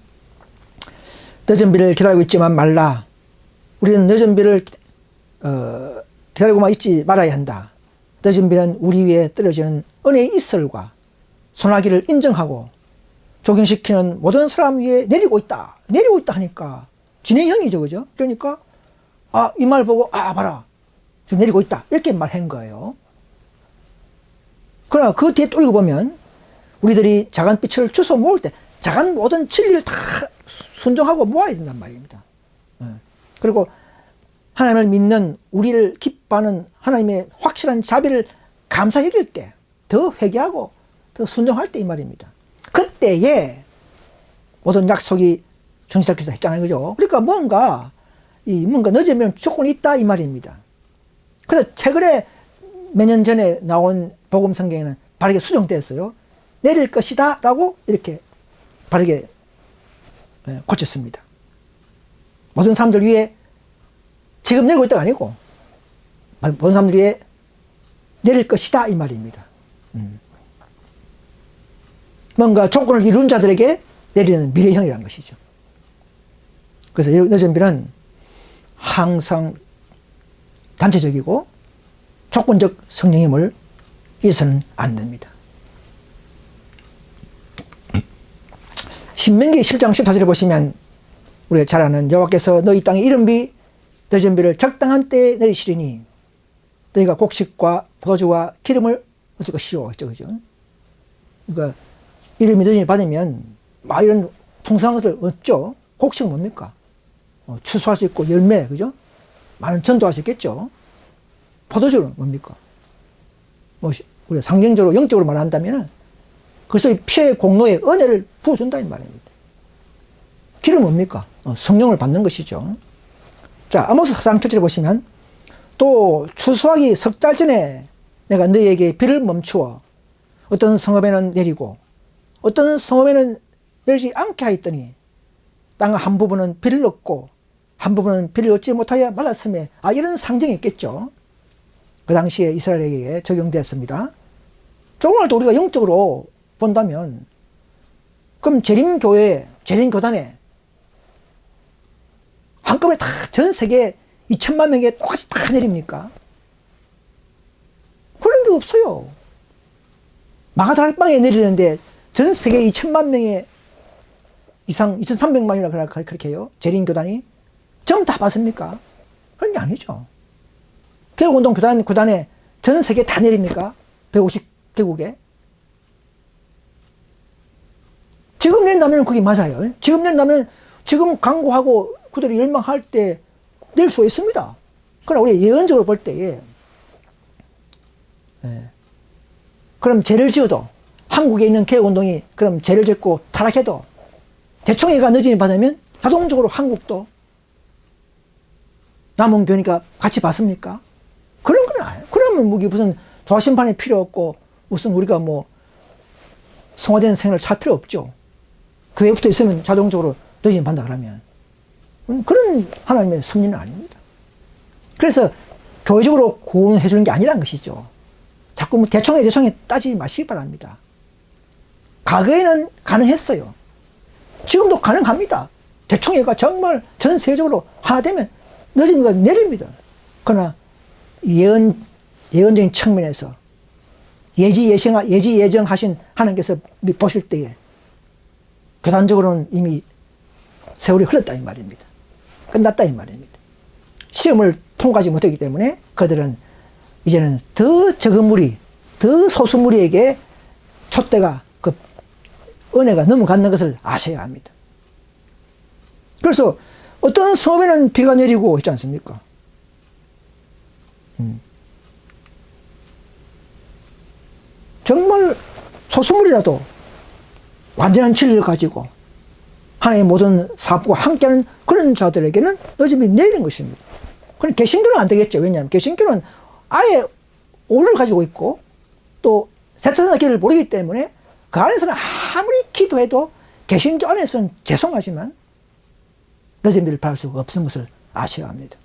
늦은비를 기다리고 있지만 말라. 우리는 늦은비를 기다리고만 있지 말아야 한다. 늦은비는 우리 위에 떨어지는 은혜의 이슬과 소나기를 인정하고 적용시키는 모든 사람 위에 내리고 있다. 내리고 있다 하니까 진행형이죠, 그죠? 그러니까 이 말 보고 봐라. 지금 내리고 있다. 이렇게 말한 거예요. 그러나 그 뒤에 또 읽어보면 우리들이 작은 빛을 주워 모을 때 작은 모든 진리를 다 순종하고 모아야 된단 말입니다. 그리고 하나님을 믿는 우리를 기뻐하는 하나님의 확실한 자비를 감사히 여길 때 더 회개하고 더 순종할 때 이 말입니다. 그때에 모든 약속이 성취될 것이다 했잖아요. 그죠? 그러니까 뭔가 늦으면 조건이 있다 이 말입니다. 그래서 최근에 몇 년 전에 나온 복음 성경에는 바르게 수정되었어요. 내릴 것이다 라고 이렇게 바르게 고쳤습니다. 모든 사람들 위에 지금 내리고 있다가 아니고 모든 사람들 위에 내릴 것이다 이 말입니다. 뭔가 조건을 이룬 자들에게 내리는 미래형이라는 것이죠. 그래서 늦은비는 항상 단체적이고 조건적 성령임을 잊어서는 안 됩니다. 신명기 10장 14절에 보시면 우리가 잘 아는 여호와께서 너희 땅에 이른비 늦은비를 적당한 때에 내리시리니 너희가 곡식과 포도주와 기름을 얻을 것이요. 그죠? 그러니까 이름이 늦은비 받으면 이런 풍성한 것을 얻죠. 곡식은 뭡니까? 추수할 수 있고 열매, 그죠? 많은 전도할 수 있겠죠. 포도주는 뭡니까? 우리가 상징적으로 영적으로 말한다면 그래서 피의 공로에 은혜를 부어준다 이 말입니다. 길은 뭡니까? 성령을 받는 것이죠. 자, 아모스 4장 7절에 보시면 또 추수하기 석 달 전에 내가 너희에게 비를 멈추어 어떤 성읍에는 내리고 어떤 성읍에는 내리지 않게 하였더니 땅 한 부분은 비를 얻고 한 부분은 비를 얻지 못하여 말랐음에 이런 상징이 있겠죠. 그 당시에 이스라엘에게 적용되었습니다. 오늘도 우리가 영적으로 본다면 그럼 재림교회, 재림교단에 한꺼번에 다 전 세계 2천만 명에 똑같이 다 내립니까? 그런 게 없어요. 마가다락방에 내리는데 전 세계 2천만 명의 이상 2,300만이라 그렇게 해요. 재림교단이 전부 다 받습니까? 그런 게 아니죠. 개국운동 교단에 전 세계 다 내립니까? 150개국에. 지금 낸다면 그게 맞아요. 지금 낸다면 지금 강구하고 그들이 열망할 때 낼 수 있습니다. 그러나 우리 예언적으로 볼 때에 그럼 죄를 지어도 한국에 있는 개혁운동이 그럼 죄를 짓고 타락해도 대총회가 늦음이 받으면 자동적으로 한국도 남은 교회니까 같이 받습니까? 그런 건 아니에요. 그러면 무슨 조화심판이 필요 없고 무슨 우리가 뭐 성화된 생을 살 필요 없죠. 교회부터 있으면 자동적으로 늦음이 받는다 그러면 그런 하나님의 섭리는 아닙니다. 그래서 교회적으로 구원해 주는 게 아니란 것이죠. 자꾸 뭐 대총회 따지지 마시기 바랍니다. 과거에는 가능했어요. 지금도 가능합니다. 대총회가 정말 전 세계적으로 하나 되면 늦으니까 내립니다. 그러나 예언적인 측면에서 예정하신 하나님께서 보실 때에 교단적으로는 이미 세월이 흘렀다 이 말입니다. 끝났다 이 말입니다. 시험을 통과하지 못했기 때문에 그들은 이제는 더 적은 무리, 더 소수 무리에게 촛대가 그 은혜가 넘어가는 것을 아셔야 합니다. 그래서 어떤 섬에는 비가 내리고 있지 않습니까? 정말 소수물이라도 완전한 진리를 가지고 하나님의 모든 사업과 함께하는 그런 자들에게는 늦음이 내리는 것입니다. 그럼 개신교는 안 되겠죠. 왜냐하면 개신교는 아예 오를 가지고 있고 또 세차선의 길을 모르기 때문에 그 안에서는 아무리 기도해도 개신교 안에서는 죄송하지만 늦음을 받을 수가 없는 것을 아셔야 합니다.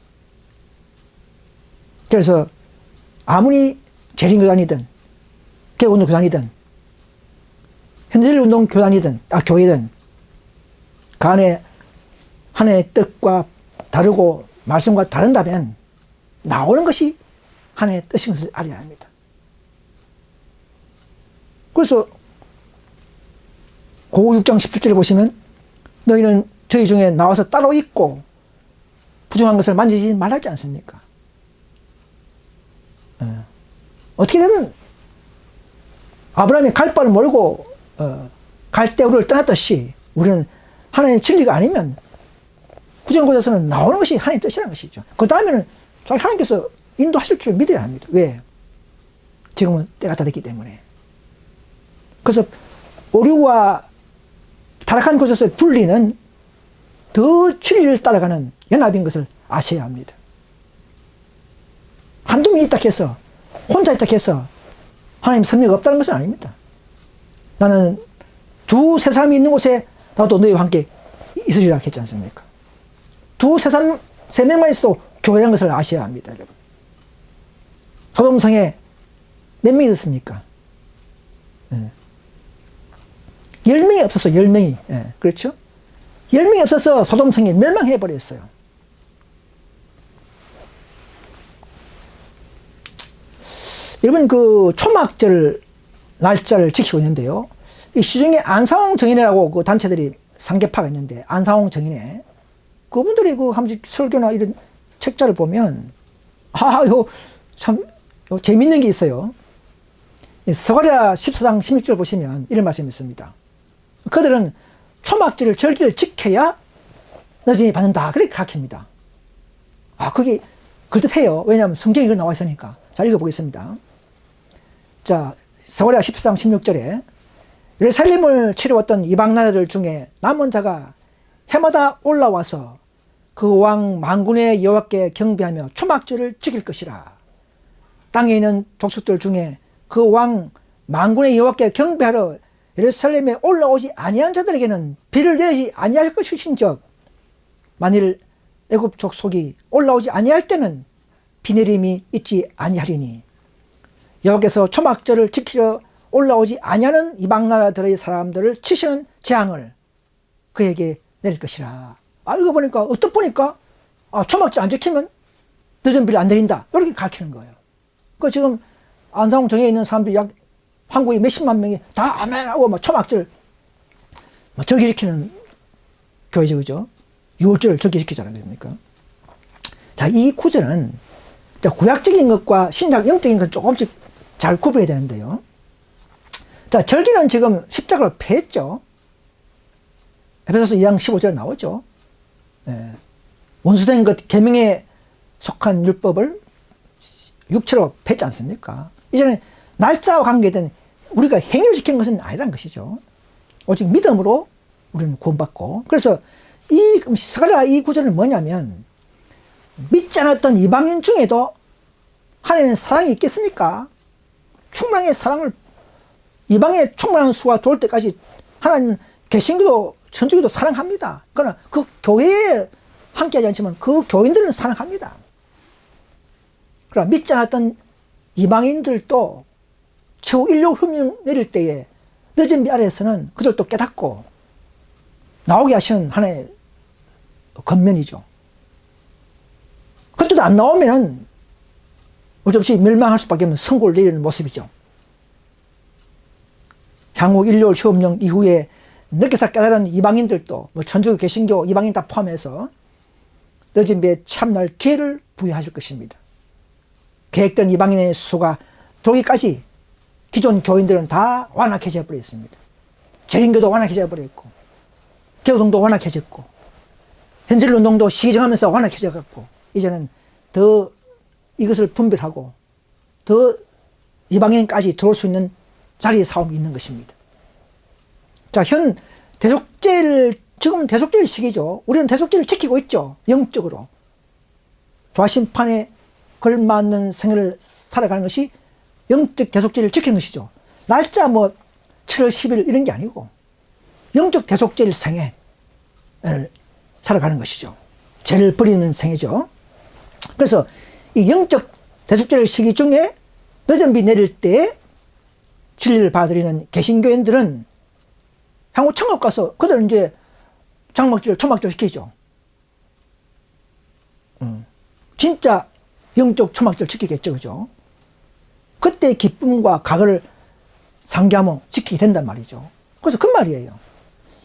그래서 아무리 재림교단이든 개운동 교단이든 현대운동 교단이든 교회든 그 안에 하나님의 뜻과 다르고 말씀과 다른다면 나오는 것이 하나님의 뜻인 것을 알아야 합니다. 그래서 고고 6장 17절에 보시면 너희는 저희 중에 나와서 따로 있고 부정한 것을 만지지 말하지 않습니까? 어떻게든 아브라함이 갈 바를 모르고 갈대우를 떠났듯이 우리는 하나님의 진리가 아니면 부정한 곳에서는 나오는 것이 하나님의 뜻이라는 것이죠. 그 다음에는 하나님께서 인도하실 줄 믿어야 합니다. 왜? 지금은 때가 다 됐기 때문에. 그래서 오류와 타락한 곳에서 분리는 더 진리를 따라가는 연합인 것을 아셔야 합니다. 한두 명이 있다 해서 혼자 있다 해서 하나님 섭리가 없다는 것은 아닙니다. 나는 두세 사람이 있는 곳에 나도 너희와 함께 있으리라 했지 않습니까? 두세 사람, 세 명만 있어도 교회라는 것을 아셔야 합니다, 여러분. 소돔성에 몇 명이 있었습니까? 10명이 없었어, 10명이. 그렇죠? 10명이 없어서 소돔성이 멸망해버렸어요. 여러분, 그 초막절 날짜를 지키고 있는데요. 이 시중에 안상홍 정인회라고 그 단체들이 상계파가 있는데, 안상홍 정인회. 그분들이 그 한 번씩 설교나 이런 책자를 보면, 참, 재밌는 게 있어요. 스가랴 14장 16절 보시면 이런 말씀이 있습니다. 그들은 초막절을 절기를 지켜야 늦음이 받는다. 그렇게 가르칩니다. 그게 그럴듯해요. 왜냐하면 성경에 이거 나와 있으니까. 자, 읽어보겠습니다. 자, 스가랴 14장 16절에 예루살렘을 치러왔던 이방 나라들 중에 남은 자가 해마다 올라와서 그 왕 만군의 여호와께 경배하며 초막절을 지킬 것이라. 땅에 있는 족속들 중에 그 왕 만군의 여호와께 경배하러 예루살렘에 올라오지 아니한 자들에게는 비를 내리지 아니할 것이신즉 만일 애굽 족속이 올라오지 아니할 때는 비 내림이 있지 아니하리니 여호와께서 초막절을 지키러 올라오지 아니하는 이방 나라들의 사람들을 치시는 재앙을 그에게 내릴 것이라. 알고 보니까 어떻게 보니까 초막절 안 지키면 늦은 비를 안 내린다 이렇게 가르치는 거예요. 그 지금 안상홍 정에 있는 사람들이 약 한국에 몇십만 명이 다 아멘하고 막 초막절 절기시키는 교회죠, 그죠? 6월절을 절기시키잖아요, 그러니까. 자, 이 구절은 구약적인 것과 신약 영적인 것 조금씩 잘 구분해야 되는데요. 자, 절기는 지금 십자가로 폐했죠. 에베소서 2장 15절에 나오죠. 예. 원수된 것, 계명에 속한 율법을 육체로 폐지 않습니까? 이제는 날짜와 관계된 우리가 행위를 지키는 것은 아니란 것이죠. 오직 믿음으로 우리는 구원받고. 그래서 스가랴 이 구절은 뭐냐면 믿지 않았던 이방인 중에도 하나님의 사랑이 있겠습니까? 충만의 사랑을 이방의 충만한 수가 돌 때까지 하나님은 개신교도 천주교도 사랑합니다. 그러나 그 교회에 함께하지 않지만 그 교인들은 사랑합니다. 그러나 믿지 않았던 이방인들도 최후 인류 흠령 내릴 때에 늦은 비 아래에서는 그들도 깨닫고 나오게 하시는 하나의 겉면이죠. 그때도 안 나오면은 어쩔 수 없이 멸망할 수밖에 없는 선고를 내리는 모습이죠. 향후 인류 시험령 이후에 늦게서 깨달은 이방인들도 천주교, 개신교, 이방인 다 포함해서 늦은 비에 참날 기회를 부여하실 것입니다. 계획된 이방인의 수가 들어오기까지 기존 교인들은 다 완악해져 버렸습니다. 재림교도 완악해져 버렸고 개우동도 완악해졌고 현실운동도 시기정하면서 완악해져 갖고 이제는 더 이것을 분별하고 더 이방인까지 들어올 수 있는 자리에 싸움이 있는 것입니다. 자, 현 대속죄를 지금 대속죄의 시기죠. 우리는 대속죄를 지키고 있죠. 영적으로 좌심판에 걸맞는 생애를 살아가는 것이 영적 대속죄를 지키는 것이죠. 날짜 7월 10일 이런 게 아니고 영적 대속죄의 생애를 살아가는 것이죠. 죄를 버리는 생애죠. 그래서 이 영적 대속죄의 시기 중에 늦은 비 내릴 때 진리를 받아들이는 개신교인들은 향후 천국 가서 그들은 이제 장막절, 초막절 시키죠. 진짜 영적 초막절 지키겠죠, 그죠? 그때 기쁨과 각을 상기하며 지키게 된단 말이죠. 그래서 그 말이에요.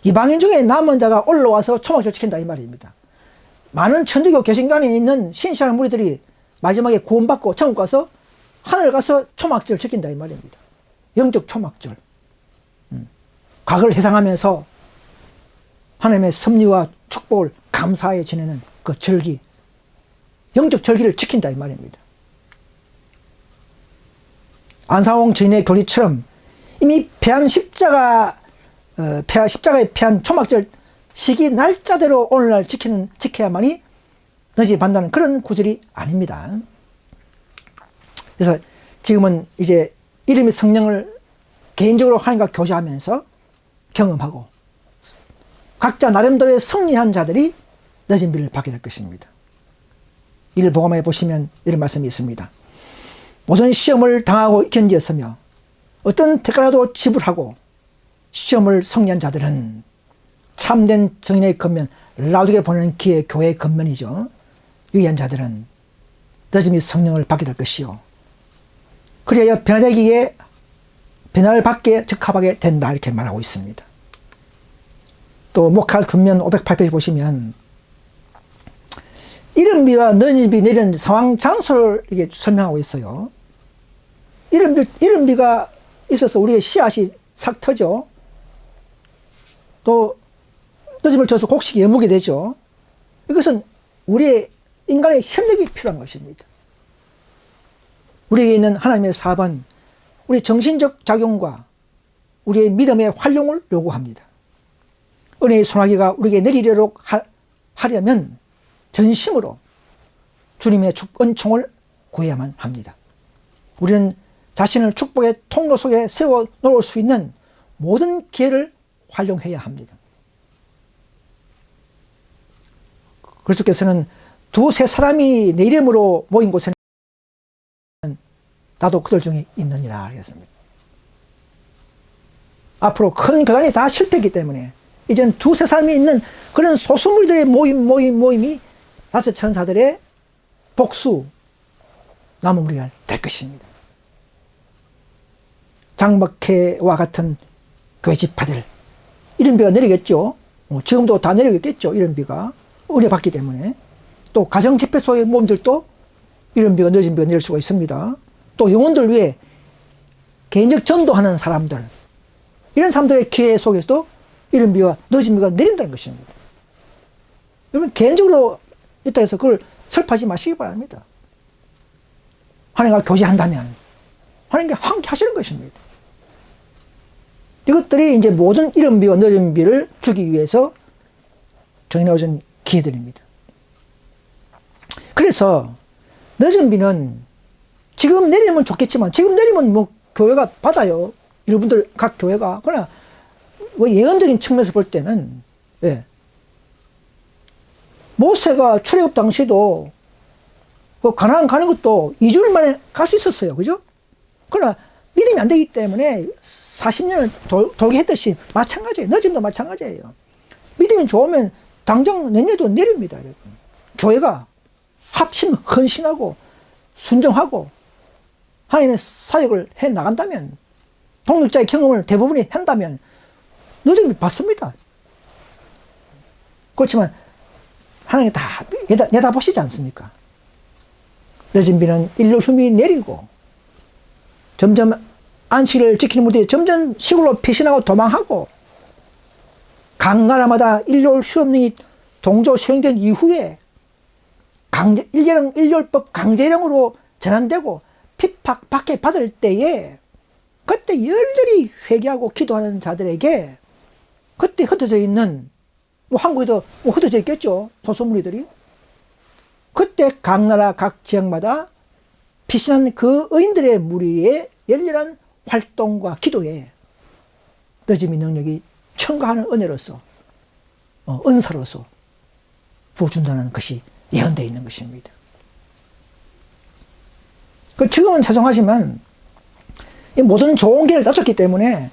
이방인 중에 남은 자가 올라와서 초막절 지킨다 이 말입니다. 많은 천주교 개신교 안에 있는 신실한 무리들이 마지막에 구원받고 천국 가서 하늘 가서 초막절을 지킨다 이 말입니다. 영적 초막절. 각을 회상하면서 하나님의 섭리와 축복을 감사해 지내는 그 절기, 영적 절기를 지킨다 이 말입니다. 안상홍 증인의 교리처럼 이미 십자가에 패한 초막절 시기 날짜대로 오늘날 지켜야만이 너희 받는다는 그런 구절이 아닙니다. 그래서 지금은 이제 이름의 성령을 개인적으로 하나님과 교제하면서 경험하고 각자 나름대로의 승리한 자들이 늦은 비를 받게 될 것입니다. 이를 복음에 보시면 이런 말씀이 있습니다. 모든 시험을 당하고 견디었으며 어떤 대가라도 지불하고 시험을 승리한 자들은 참된 정인의 겉면, 라우디게 보내는 기의 교회의 겉면이죠. 유의한 자들은 늦음이 성령을 받게 될 것이요 그리하여 변화되기에 변화를 받게 적합하게 된다 이렇게 말하고 있습니다. 또 목화 근면 508페이지 보시면 이른비와 늦은비 내리는 상황 장소를 이게 설명하고 있어요. 이른비가 있어서 우리의 씨앗이 싹 터져. 또 늦음을 줘서 곡식이 여무게 되죠. 이것은 우리의 인간의 협력이 필요한 것입니다. 우리에게 있는 하나님의 사업은 우리 정신적 작용과 우리의 믿음의 활용을 요구합니다. 은혜의 소나기가 우리에게 내리도록 하려면 전심으로 주님의 은총을 구해야만 합니다. 우리는 자신을 축복의 통로 속에 세워 놓을 수 있는 모든 기회를 활용해야 합니다. 그리스도께서는 두세 사람이 내 이름으로 모인 곳에는 나도 그들 중에 있느니라 하셨습니다. 앞으로 큰 교단이 다 실패했기 때문에 이제는 두세 사람이 있는 그런 소수무리들의 모임이 다섯 천사들의 복수 남은 무리가 될 것입니다. 장막회와 같은 교회 지파들 이런 비가 내리겠죠. 지금도 다 내리겠죠. 이런 비가 은혜 받기 때문에. 또 가정 집회소의 모임들도 이런 비가 늦은 비가 내릴 수가 있습니다. 또 영혼들 위해 개인적 전도하는 사람들 이런 사람들의 기회 속에서도 이런 비가 늦은 비가 내린다는 것입니다. 여러분 개인적으로 있다 해서 그걸 슬퍼하지 마시기 바랍니다. 하나님과 교제한다면 하나님께 함께 하시는 것입니다. 이것들이 이제 모든 이른 비와 늦은 비를 주기 위해서 정해놓은 기회들입니다. 그래서 늦은 비는 지금 내리면 좋겠지만 지금 내리면 뭐 교회가 받아요. 여러분들 각 교회가. 그러나 뭐 예언적인 측면에서 볼 때는 예. 모세가 출애굽 당시도 그 가나안 가는 것도 2주일 만에 갈 수 있었어요. 그죠? 그러나 믿음이 안 되기 때문에 40년을 돌게 했듯이 마찬가지예요. 늦음도 마찬가지예요. 믿음이 좋으면 당장 내년에도 내립니다. 여러분. 교회가 합심 헌신하고 순종하고 하나님의 사역을 해 나간다면 동력자의 경험을 대부분이 한다면 늦음이 받습니다. 그렇지만 하나님 다 내다보시지 않습니까? 늦은 비는 일로 흠이 내리고 점점 안식일을 지키는 무리들이 점점 시골로 피신하고 도망하고 각 나라마다 일요일 휴업령이 동조 시행된 이후에 일요일법 강제령으로 전환되고 핍박받게 받을 때에 그때 열렬히 회개하고 기도하는 자들에게 그때 흩어져 있는 뭐 한국에도 뭐 흩어져 있겠죠. 소수무리들이. 그때 각 나라 각 지역마다 피신한 그 의인들의 무리의 열렬한 활동과 기도에 늦음의 능력이 첨가하는 은혜로서 은사로서 부어준다는 것이 예언되어 있는 것입니다. 지금은 죄송하지만 이 모든 좋은 기회를 놓쳤기 때문에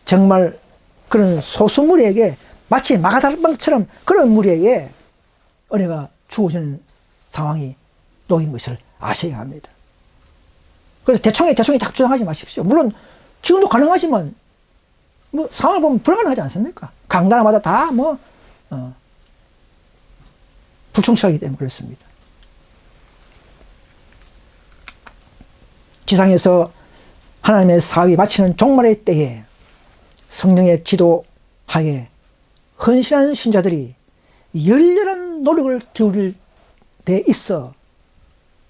정말 그런 소수무리에게 마치 마가다락방처럼 그런 무리에게 은혜가 주어지는 상황이 놓인 것을 아셔야 합니다. 그래서 대충에 자꾸 주장하지 마십시오. 물론 지금도 가능하지만 뭐 상황을 보면 불가능하지 않습니까? 각 나라마다 다 불충실하기 때문에 그렇습니다. 지상에서 하나님의 사업이 마치는 종말의 때에 성령의 지도하에 헌신한 신자들이 열렬한 노력을 기울일 데 있어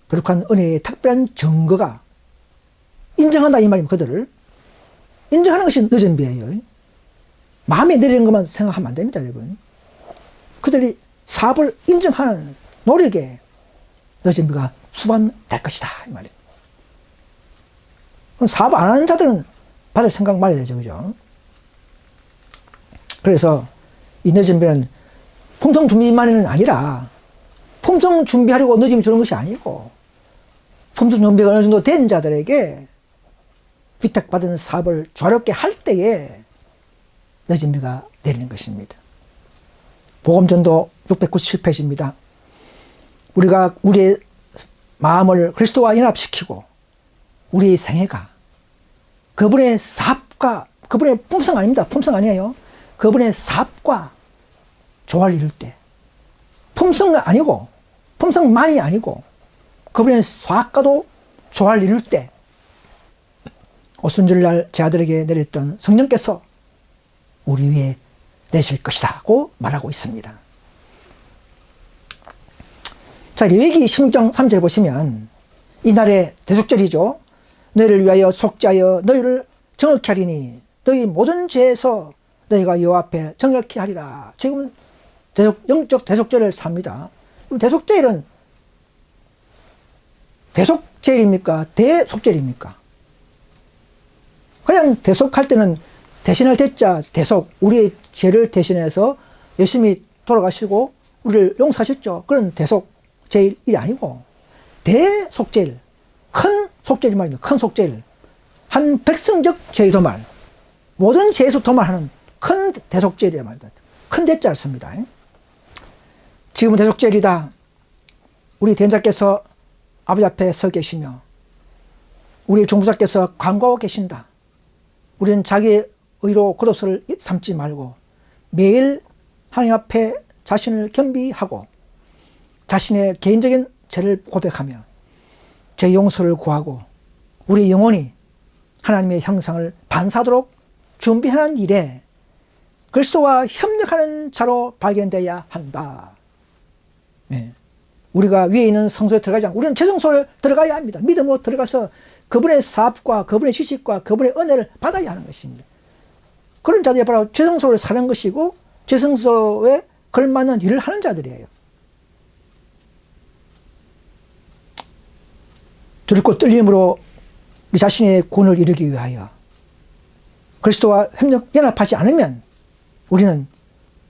거룩한 은혜의 특별한 증거가 인정한다 이 말입니다. 그들을 인정하는 것이 늦은 비예요. 마음에 내리는 것만 생각하면 안 됩니다. 여러분. 그들이 사업을 인정하는 노력에 늦은 비가 수반될 것이다 이 말이에요. 그럼 사업 안 하는 자들은 받을 생각 말해야 되죠. 그죠? 그래서 이 늦은 비는 품성 준비만은 아니라 품성 준비하려고 늦음이 주는 것이 아니고 품성 준비가 어느 정도 된 자들에게 위탁받은 사업을 조화롭게 할 때에 늦은 비가 내리는 것입니다. 복음전도 697페이지입니다. 우리가 우리의 마음을 그리스도와 연합시키고 우리의 생애가 그분의 사업과 그분의 품성 아닙니다. 품성 아니에요. 그분의 사업과 조화를 이룰 때 품성은 아니고 품성만이 아니고 그분의 사업과도 조화를 이룰 때 오순절날 제 아들에게 내렸던 성령께서 우리 위에 내실 것이라고 말하고 있습니다. 자, 레위기 16장 3절 보시면 이날의 대속절이죠. 너희를 위하여 속죄하여 너희를 정확히 하리니 너희 모든 죄에서 너희가 여호와 앞에 정확히 하리라. 지금 영적 대속죄를 삽니다. 그럼 대속죄일은 대속죄일입니까? 대속죄일입니까? 그냥 대속할 때는 대신할 대자 대속, 우리의 죄를 대신해서 예수님이 돌아가시고 우리를 용서하셨죠. 그런 대속죄일이 아니고 대속죄일, 큰 속죄일 말입니다. 큰 속죄일, 한 백성적 죄의 도말, 모든 죄에서 도말하는 큰 대속죄일이란 말입니다. 큰 대자를 씁니다. 지금은 대속죄일이다. 우리 대행자께서 아버지 앞에 서 계시며 우리 중보자께서 간구하고 계신다. 우리는 자기 의로 겉옷을 삼지 말고 매일 하나님 앞에 자신을 겸비하고 자신의 개인적인 죄를 고백하며 죄 용서를 구하고 우리 영혼이 하나님의 형상을 반사하도록 준비하는 일에 그리스도와 협력하는 자로 발견되어야 한다. 네. 우리가 위에 있는 성소에 들어가지 않고 우리는 최성소를 들어가야 합니다. 믿음으로 들어가서 그분의 사업과 그분의 지식과 그분의 은혜를 받아야 하는 것입니다. 그런 자들이 바로 최성소를 사는 것이고 최성소에 걸맞는 일을 하는 자들이에요. 두렵고 떨림으로 우리 자신의 구원을 이루기 위하여 그리스도와 연합하지 않으면 우리는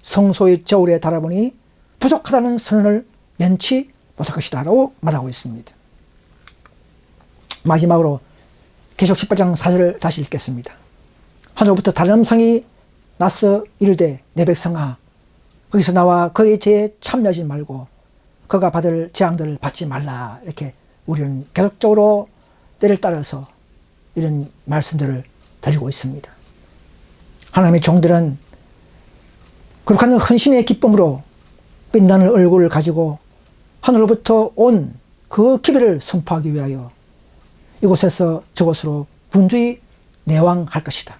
성소의 저울에 달아보니 부족하다는 선언을 면치 못할 것이다 라고 말하고 있습니다. 마지막으로 계시록 18장 4절을 다시 읽겠습니다. 하늘로부터 다른 음성이 나서 이르되 내 백성아 거기서 나와 그의 죄에 참여하지 말고 그가 받을 재앙들을 받지 말라. 이렇게 우리는 계속적으로 때를 따라서 이런 말씀들을 드리고 있습니다. 하나님의 종들은 거룩한 헌신의 기쁨으로 빛나는 얼굴을 가지고 하늘로부터 온 그 기별을 선포하기 위하여 이곳에서 저곳으로 분주히 내왕할 것이다.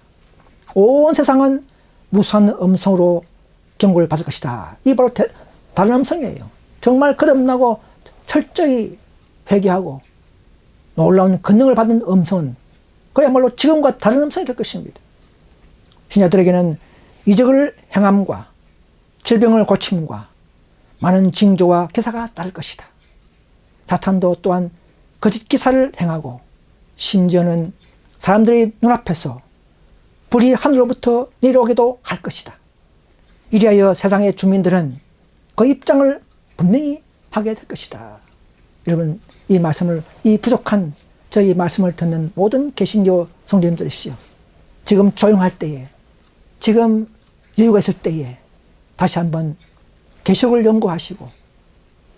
온 세상은 무수한 음성으로 경고를 받을 것이다. 이 바로 다른 음성이에요. 정말 거듭나고 철저히 회개하고 놀라운 권능을 받은 음성은 그야말로 지금과 다른 음성이 될 것입니다. 신자들에게는 이적을 행함과 질병을 고침과 많은 징조와 기사가 따를 것이다. 사탄도 또한 거짓 기사를 행하고 심지어는 사람들의 눈앞에서 불이 하늘로부터 내려오기도 할 것이다. 이리하여 세상의 주민들은 그 입장을 분명히 하게 될 것이다. 여러분, 이 말씀을, 이 부족한 저희 말씀을 듣는 모든 개신교 성도님들이시여, 지금 조용할 때에, 지금 여유가 있을 때에 다시 한번 계시록을 연구하시고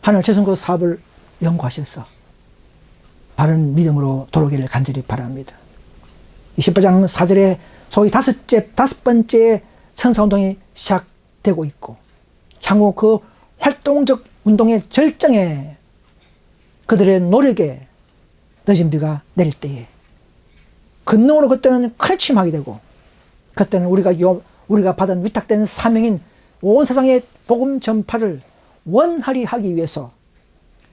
하늘 최선고 사업을 연구하셔서 바른 믿음으로 돌아오기를 간절히 바랍니다. 28장 4절에 소위 다섯 번째 천사운동이 시작되고 있고 향후 그 활동적 운동의 절정에 그들의 노력에 늦은 비가 내릴 때에 권능으로 그때는 크레침하게 되고 그때는 우리가 받은 위탁된 사명인 온 세상의 복음 전파를 원활히 하기 위해서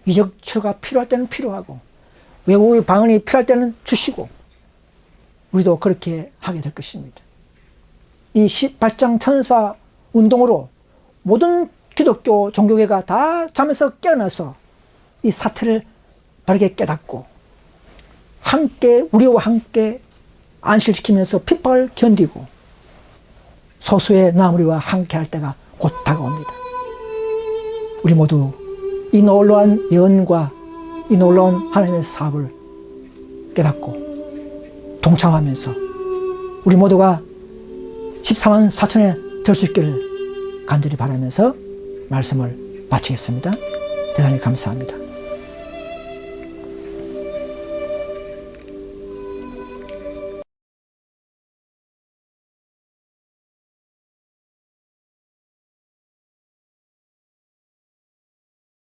이적 치료가 필요할 때는 필요하고 외국의 방언이 필요할 때는 주시고 우리도 그렇게 하게 될 것입니다. 이 18장 천사 운동으로 모든 기독교 종교계가 다 잠에서 깨어나서 이 사태를 바르게 깨닫고 함께 우리와 함께 안실시키면서 핍박을 견디고 소수의 나무리와 함께 할 때가 곧 다가옵니다. 우리 모두 이 놀라운 예언과 이 놀라운 하나님의 사업을 깨닫고 동참하면서 우리 모두가 14만 4천에 될 수 있기를 간절히 바라면서 말씀을 마치겠습니다. 대단히 감사합니다.